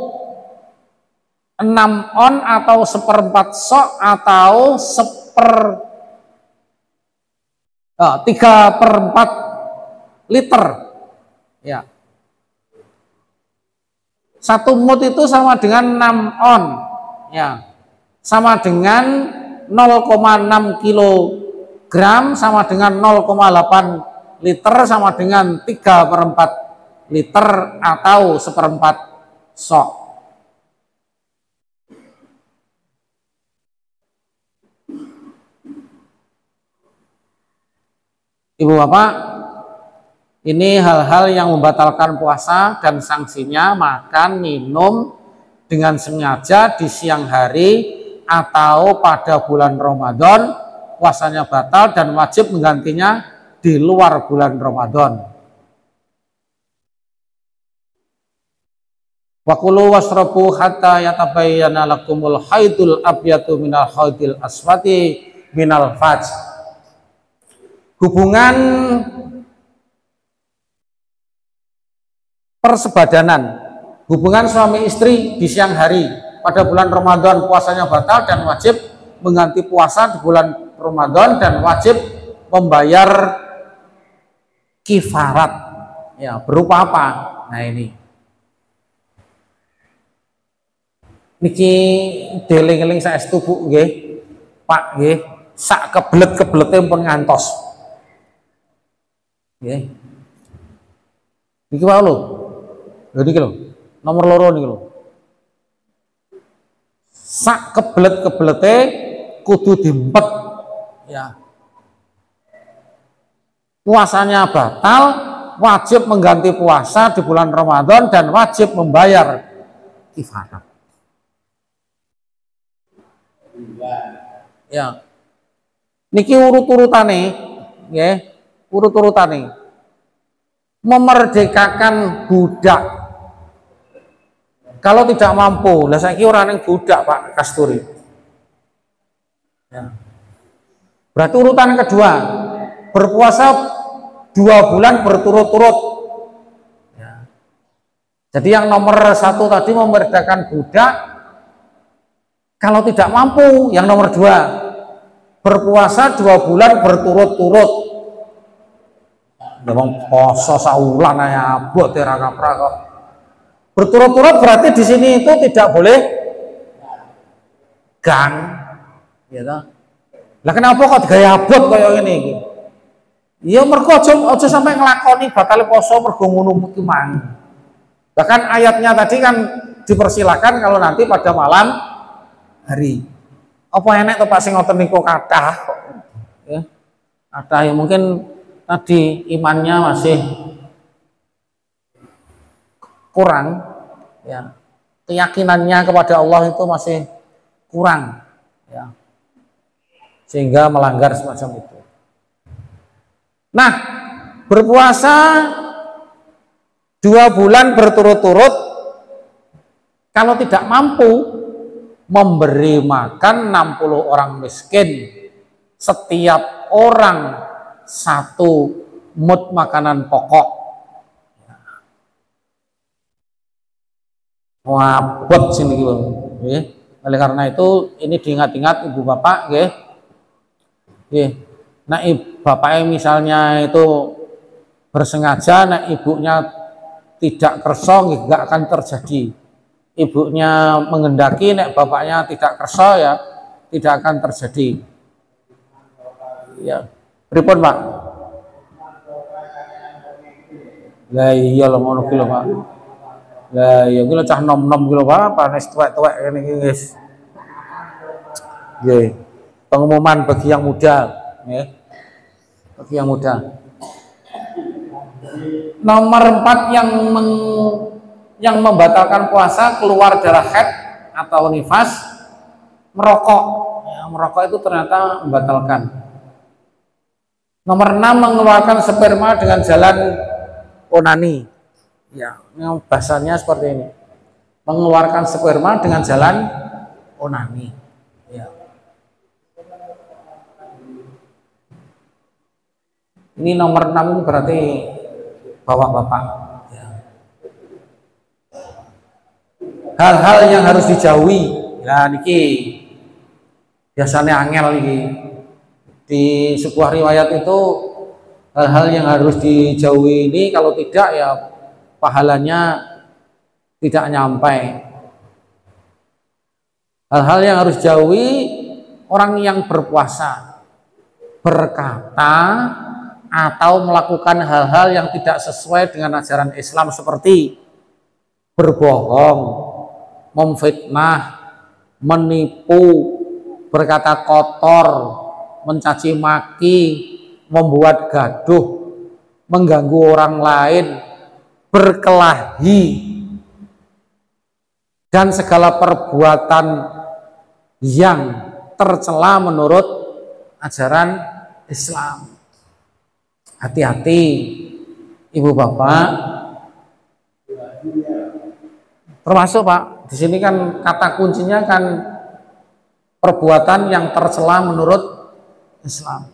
6 on atau 1/4 sok atau 3/4 liter, ya. 1 mud itu sama dengan 6 on, ya, sama dengan 0,6 kilogram, sama dengan 0,8 liter, sama dengan 3/4 liter atau 1/4 sok. Ibu Bapak, ini hal-hal yang membatalkan puasa dan sanksinya makan, minum dengan sengaja di siang hari atau pada bulan Ramadan, puasanya batal dan wajib menggantinya di luar bulan Ramadan. Wa kulu wasrabu hatta yatabayyana lakumul haidul abyadu minal haidil aswati minal fajr. Hubungan persebadanan, hubungan suami istri di siang hari pada bulan Ramadan puasanya batal dan wajib mengganti puasa di bulan Ramadan dan wajib membayar kifarat, ya, berupa apa? Nah ini niki deling-eling saestu Bu nggih Pak nggih, sak kebelet-kebelete pun ngantos nggih. Niki wae lho. Lho niki lho, nomor loro niki lho. Sak kebelet-kebelete kudu diempet, ya. Puasanya batal, wajib mengganti puasa di bulan Ramadan dan wajib membayar kifarat. Ya. Niki urut-urutane nggih. urut-urutan nih. Memerdekakan budak. Kalau tidak mampu, lah saiki orang yang budak Pak Kasturi. Ya. Berarti urutan kedua, berpuasa 2 bulan berturut-turut. Ya. Jadi yang nomor 1 tadi memerdekakan budak. Kalau tidak mampu, yang nomor 2 berpuasa 2 bulan berturut-turut. Memang poso saulan ya abot ya kapra kok. Berturut-turut berarti di sini itu tidak boleh gang, gitu. Lah kenapa kok gaya abot kayak ini? Ya mergo aja sampai nglakoni batal poso mergo ngono kuwi mang. Bahkan ayatnya tadi kan dipersilakan kalau nanti pada malam hari. Apa enek to Pak sing ngoten niku kathah kok. Ya. Kathah ya mungkin tadi imannya masih kurang, ya, keyakinannya kepada Allah itu masih kurang, ya, sehingga melanggar semacam itu. Nah, berpuasa 2 bulan berturut-turut, kalau tidak mampu memberi makan 60 orang miskin, setiap orang 1 mud makanan pokok. Wabot sini gitu. Oleh karena itu ini diingat-ingat ibu bapak, nggih. Nggih. Nah, bapaknya misalnya itu bersengaja, nah ibunya tidak kerso, nggak akan terjadi. Ibunya menghendaki, nek bapaknya tidak kerso, ya tidak akan terjadi. Ya, pripun Pak? Lah iya lho ngono ki lho Pak. Lah ya kuwi cah nom-nom kuwi lho Pak, panes tuwek-tuwek ngene iki guys. Nggih. Pengumuman bagi yang muda, nggih. Bagi yang muda. Nomor 4 yang membatalkan puasa, keluar darah haid atau nifas, merokok. Ya, merokok itu ternyata membatalkan. Nomor 6 mengeluarkan sperma dengan jalan onani. Ya, yang bahasanya seperti ini. Mengeluarkan sperma dengan jalan onani. Ya. Ini nomor 6 berarti bapak-bapak. Ya. Hal-hal yang harus dijauhi. Ya niki biasanya angel niki. Di sebuah riwayat itu hal-hal yang harus dijauhi ini kalau tidak ya pahalanya tidak nyampe. Hal-hal yang harus dijauhi orang yang berpuasa, berkata atau melakukan hal-hal yang tidak sesuai dengan ajaran Islam seperti berbohong, memfitnah, menipu, berkata kotor, mencaci maki, membuat gaduh, mengganggu orang lain, berkelahi, dan segala perbuatan yang tercela menurut ajaran Islam. Hati-hati ibu bapak, termasuk Pak, di sini kan kata kuncinya kan perbuatan yang tercela menurut Islam.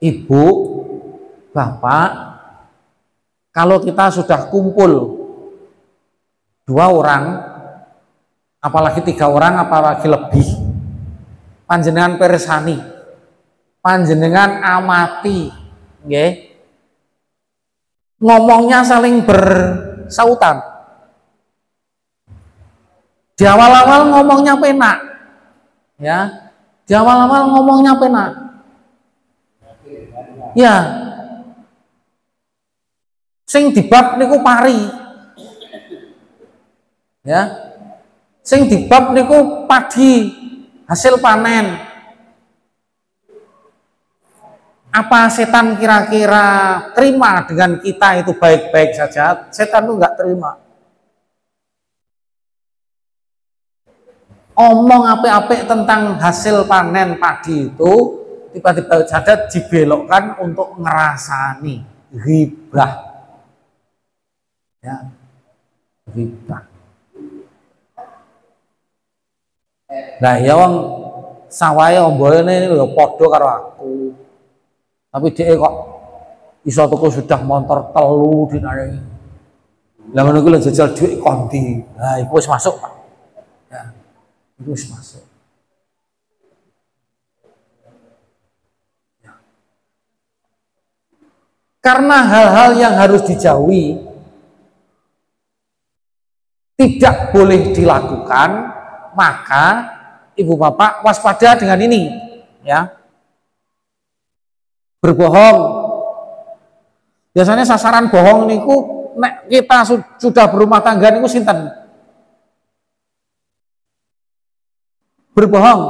Ibu, bapak, kalau kita sudah kumpul 2 orang, apalagi 3 orang, apalagi lebih, panjenengan persani, panjenengan amati, nggih, ngomongnya saling bersautan. Di awal-awal ngomongnya penak, ya, di awal-awal ngomongnya penak, ya, sing dibab niku pari, ya, sing dibab niku padi, hasil panen. Apa setan kira-kira terima dengan kita itu baik-baik saja? Setan itu nggak terima. Omong apik-apik tentang hasil panen padi itu tiba-tiba saja dibelokkan untuk ngerasani ghibah. Ya, ghibah. Nah, ya wong sawahe ombone lho padha karo aku. Tapi dia kok iso tuku sudah motor telu dinare. Lah ngono kuwi lho jajal dhuwit kondi. Nah, iku wis masuk, Pak. Ya. Iku wis masuk. Ya. Karena hal-hal yang harus dijauhi tidak boleh dilakukan, maka ibu bapak waspada dengan ini, ya. Berbohong. Biasanya sasaran bohong niku nek kita sudah berumah tangga niku sinten? Berbohong.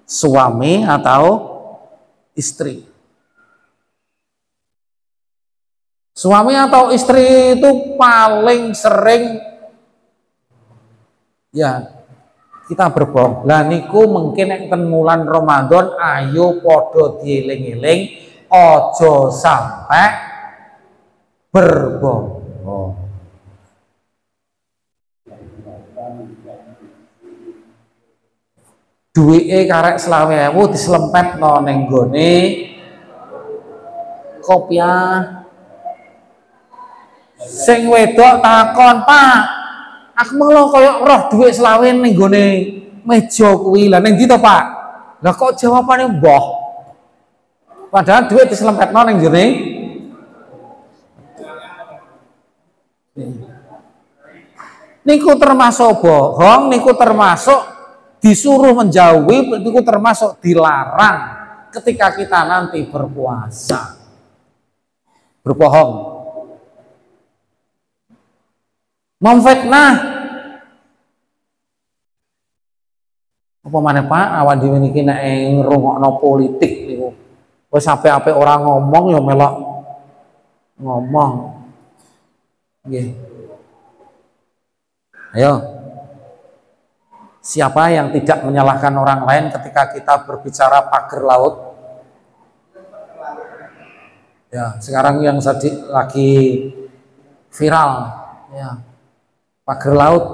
Suami atau istri. Suami atau istri itu paling sering ya kita berbohong. Lah niku mungkin enten wulan Ramadan ayo padha dieling-eling aja sampai berbohong. Duwike karek 20.000 dislempetno ning gone kopiah. Sing wedok takon, "Pak, aku malah koyo roh dhuwit 20 ning gone meja kuwi." Lah ning ndi to, Pak? Lah kok jawabane mbah. Padahal dhuwit dislempetno ning jene. Niku termasuk bohong, niku termasuk disuruh menjauhi, niku termasuk dilarang ketika kita nanti berpuasa. Berbohong. Memfitnah. Apa maneh Pak, awak dhewe niki nek ngrungokno politik niku. Wis sampe-ape orang ngomong ya melok ngomong. Nggih. Ayo. Siapa yang tidak menyalahkan orang lain ketika kita berbicara pagar laut? Ya, sekarang yang lagi viral ya. Pagar laut.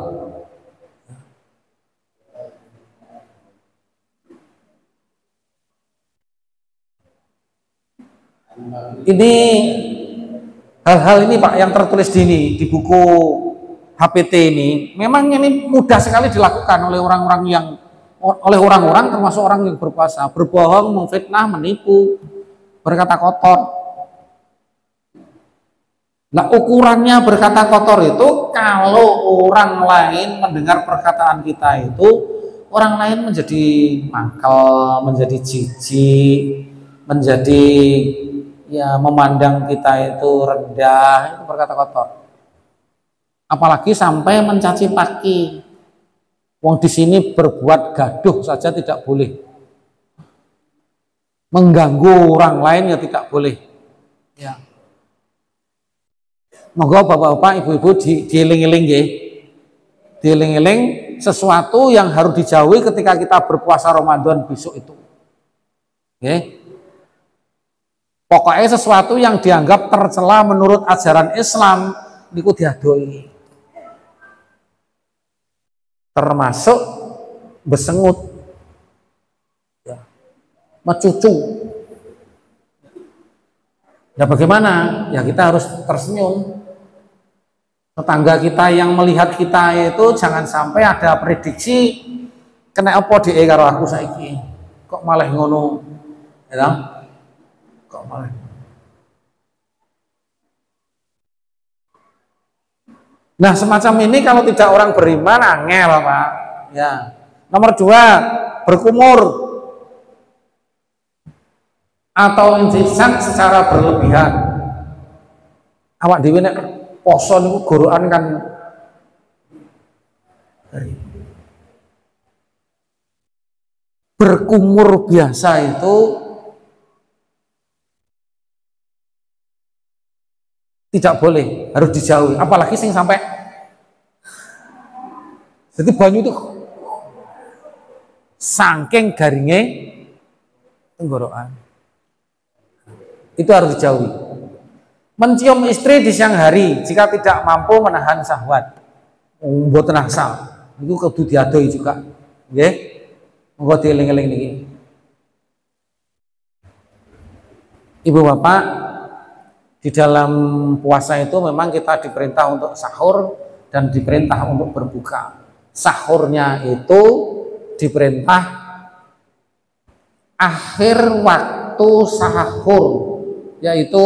Ini hal-hal ini Pak yang tertulis di buku HPT ini, memang ini mudah sekali dilakukan oleh orang-orang termasuk orang yang berpuasa, berbohong, memfitnah, menipu, berkata kotor. Nah, ukurannya berkata kotor itu kalau orang lain mendengar perkataan kita itu, orang lain menjadi mangkel, menjadi jijik, menjadi ya memandang kita itu rendah, itu berkata kotor. Apalagi sampai mencaci maki. Wong di sini berbuat gaduh saja tidak boleh. Mengganggu orang lain ya tidak boleh. Ya. Moga bapak-bapak, ibu-ibu dieling-eling nggih. Dieling-eling sesuatu yang harus dijauhi ketika kita berpuasa Ramadan besok itu. Oke. Pokoknya sesuatu yang dianggap tercela menurut ajaran Islam niku diadoi. Termasuk besengut. Ya. Mecucu. Ya bagaimana? Ya kita harus tersenyum. Tetangga kita yang melihat kita itu jangan sampai ada prediksi kena apa dhek karo aku saiki. Kok malah ngono. Ya. Kok malah. Nah, semacam ini kalau tidak orang beriman angel, Pak. Ya. Nomor 2, berkumur atau injisan secara berlebihan. Awak dhewe nek poso niku gorokan kan berkumur biasa itu tidak boleh, harus dijauhi. Apalagi sing sampai jadi banyu itu saking garinge tenggorokan. Itu harus dijauhi. Mencium istri di siang hari jika tidak mampu menahan syahwat. Mboten angsal. Itu kudu diadoi juga. Nggih. Monggo dieling-eling niki. Ibu bapak, di dalam puasa itu memang kita diperintah untuk sahur dan diperintah untuk berbuka. Sahurnya itu diperintah akhir waktu sahur, yaitu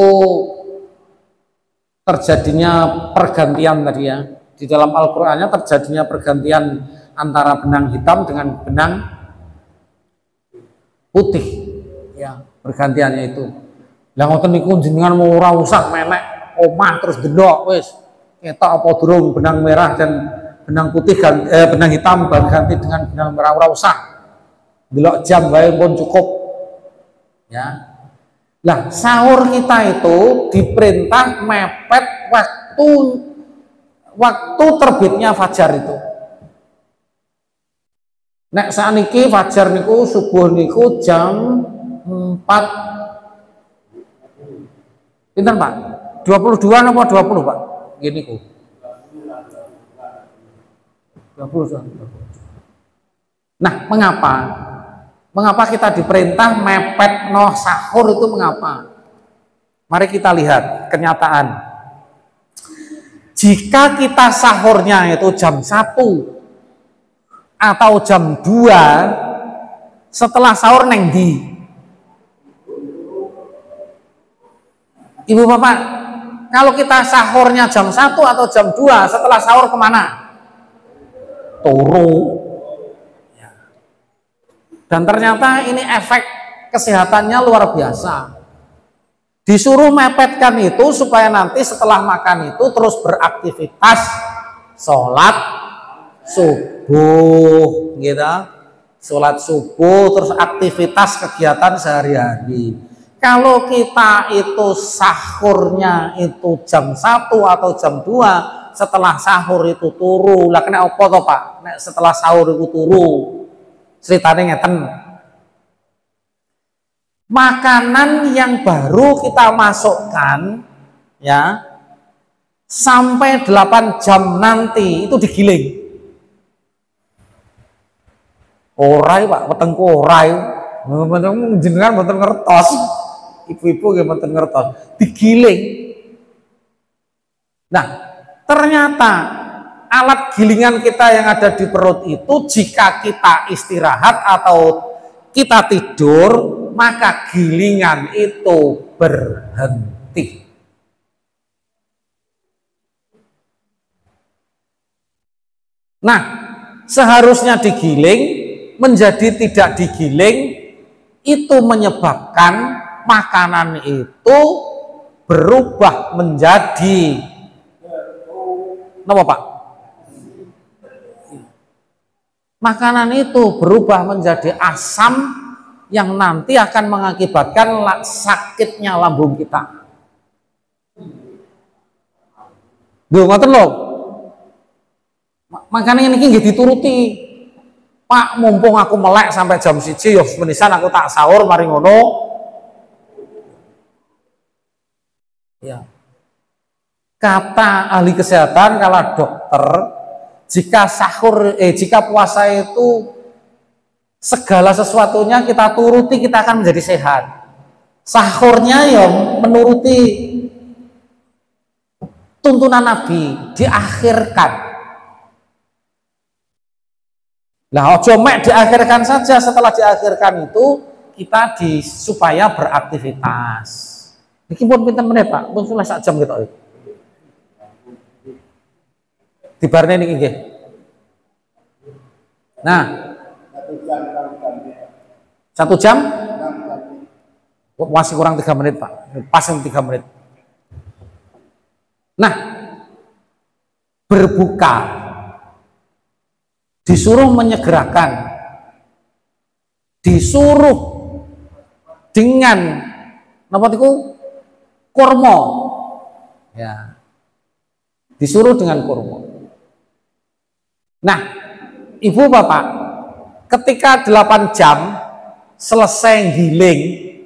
terjadinya pergantian tadi ya. Di dalam Al-Qur'annya terjadinya pergantian antara benang hitam dengan benang putih. Ya, pergantiannya itu. Lah ngoten niku jenengan mau ora usah menek omah terus gendok wis. Ketok apa durung benang merah dan benang putih benang hitam berganti dengan benang merah, ora usah. Delok jam wae pun cukup. Ya. Lah sahur kita itu diperintah mepet waktu terbitnya fajar itu. Nek saniki fajar niku subuh niku jam 4 pinten Pak? 22 apa 20 Pak? Gini ku. 20. Nah, mengapa? Mengapa kita diperintah mepet no sahur itu mengapa? Mari kita lihat kenyataan. Jika kita sahurnya itu jam 1 atau jam 2 setelah sahur neng di Ibu bapak, kalau kita sahurnya jam 1 atau jam 2 setelah sahur kemana? Turu. Ya. Dan ternyata ini efek kesehatannya luar biasa. Disuruh mepetkan itu supaya nanti setelah makan itu terus beraktivitas sholat subuh gitu. Sholat subuh terus aktivitas kegiatan sehari-hari. Kalau kita itu sahurnya itu jam 1 atau jam 2 setelah sahur itu turu, lah kena apa toh Pak? Nek setelah sahur itu turu, ceritanya ngeten. Makanan yang baru kita masukkan ya sampai 8 jam nanti itu digiling. Orai Pak, wetengku orai. Jenengan mboten ngertos. Ibu-ibu nggih mboten ngertos. Digiling. Nah, ternyata alat gilingan kita yang ada di perut itu jika kita istirahat atau kita tidur, maka gilingan itu berhenti. Nah, seharusnya digiling menjadi tidak digiling, itu menyebabkan makanan itu berubah menjadi apa Pak? Makanan itu berubah menjadi asam yang nanti akan mengakibatkan sakitnya lambung kita. Duh, ngoten lho. Makanan ini nggih dituruti. Pak, mumpung aku melek sampai jam 1 ya menisan aku tak sahur mari ngono. Ya. Kata ahli kesehatan, kalau dokter, jika puasa itu segala sesuatunya kita turuti, kita akan menjadi sehat. Sahurnya ya menuruti tuntunan Nabi, diakhirkan. Nah, ojo mek diakhirkan saja, setelah diakhirkan itu kita supaya beraktivitas. Niki pun pinten menit Pak, pun sudah sak jam gitu. Dibarne niki nggih. Nah, 1 jam? Masih kurang 3 menit Pak, pas 3 menit. Nah, berbuka disuruh menyegerakan, disuruh dengan napa niku kurma, ya, disuruh dengan kurma. Nah, ibu bapak, ketika 8 jam selesai giling,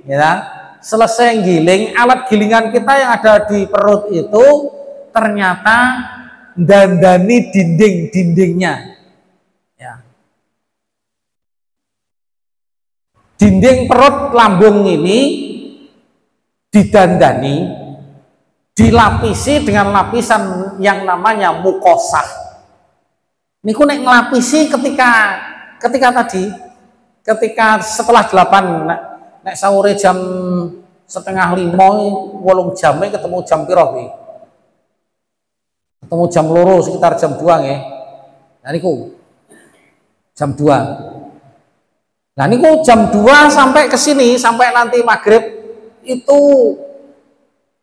ya, selesai giling, alat gilingan kita yang ada di perut itu ternyata dandani dinding-dindingnya, ya. Dinding perut lambung ini didandani, dilapisi dengan lapisan yang namanya mukosah. Niku nek ngelapisi ketika tadi, ketika setelah 8 nek sahur jam setengah 5 8 jamnya ketemu jam piro iki? Ketemu jam loro sekitar jam 2 nggih. Nah niku jam 2. Nah niku jam 2 sampai ke sini sampai nanti maghrib itu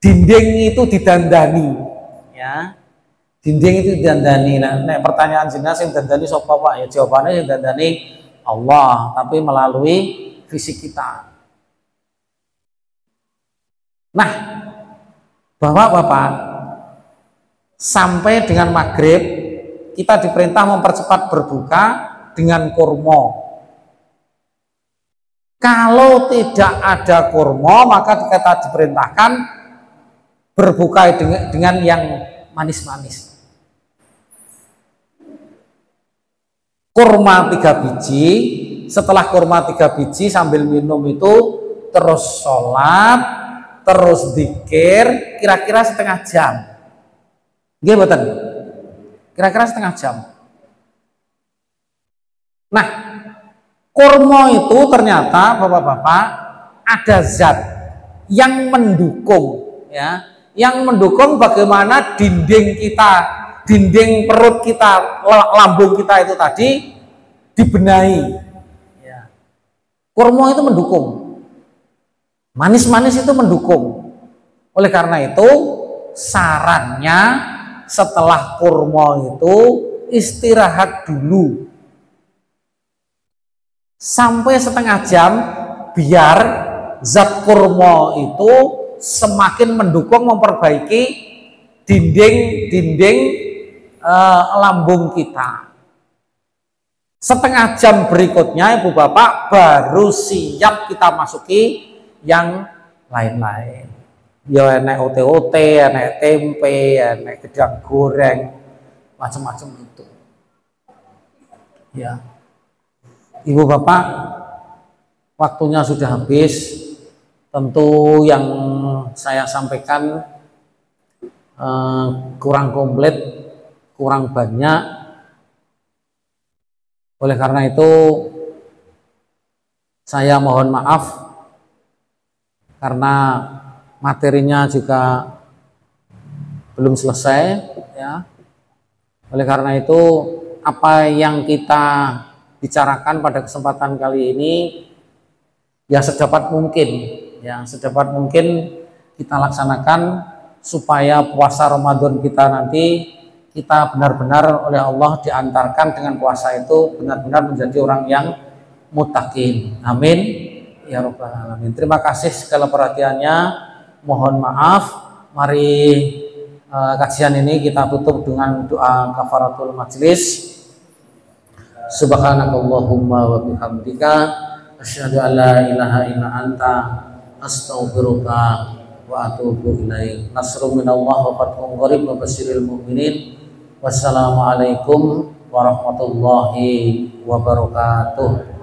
dinding itu didandani, ya. Dinding itu didandani. Nah, pertanyaan jenengan sing dandani sapa Pak? Ya jawabannya yang dandani Allah, tapi melalui fisik kita. Nah, Bapak-bapak, sampai dengan maghrib kita diperintah mempercepat berbuka dengan kurma. Kalau tidak ada kurma, maka kita diperintahkan berbuka dengan yang manis-manis. Kurma 3 biji, setelah kurma 3 biji sambil minum itu terus sholat, terus dzikir, kira-kira setengah jam. Nggih mboten? Kira-kira setengah jam. Nah, kurma itu ternyata Bapak-bapak ada zat yang mendukung, ya, yang mendukung bagaimana dinding kita, dinding perut kita, lambung kita itu tadi dibenahi, ya. Kurma itu mendukung, manis-manis itu mendukung. Oleh karena itu sarannya setelah kurma itu istirahat dulu sampai setengah jam biar zat kurma itu semakin mendukung memperbaiki dinding lambung kita. Setengah jam berikutnya Ibu Bapak baru siap kita masuki yang lain-lain. Ya enek ote-ote, enek tempe, enek gedang goreng, macam-macam itu. Ya. Ibu Bapak, waktunya sudah habis. Tentu yang saya sampaikan kurang komplit, kurang banyak. Oleh karena itu saya mohon maaf karena materinya juga belum selesai, ya. Oleh karena itu apa yang kita bicarakan pada kesempatan kali ini ya sedapat mungkin, ya sedapat mungkin kita laksanakan supaya puasa Ramadan kita nanti kita benar-benar oleh Allah diantarkan dengan puasa itu benar-benar menjadi orang yang muttaqin. Amin ya rabbal alamin. Terima kasih segala perhatiannya. Mohon maaf. Mari kajian ini kita tutup dengan doa kafaratul majlis. Subhanakallahumma wa bihamdika asyhadu an la ilaha illa anta astaghfiruka wa atubu ilaik. Nasrun minallah wa fathun qarib wa basyiril mu'minin. Wassalamualaikum warahmatullahi wabarakatuh.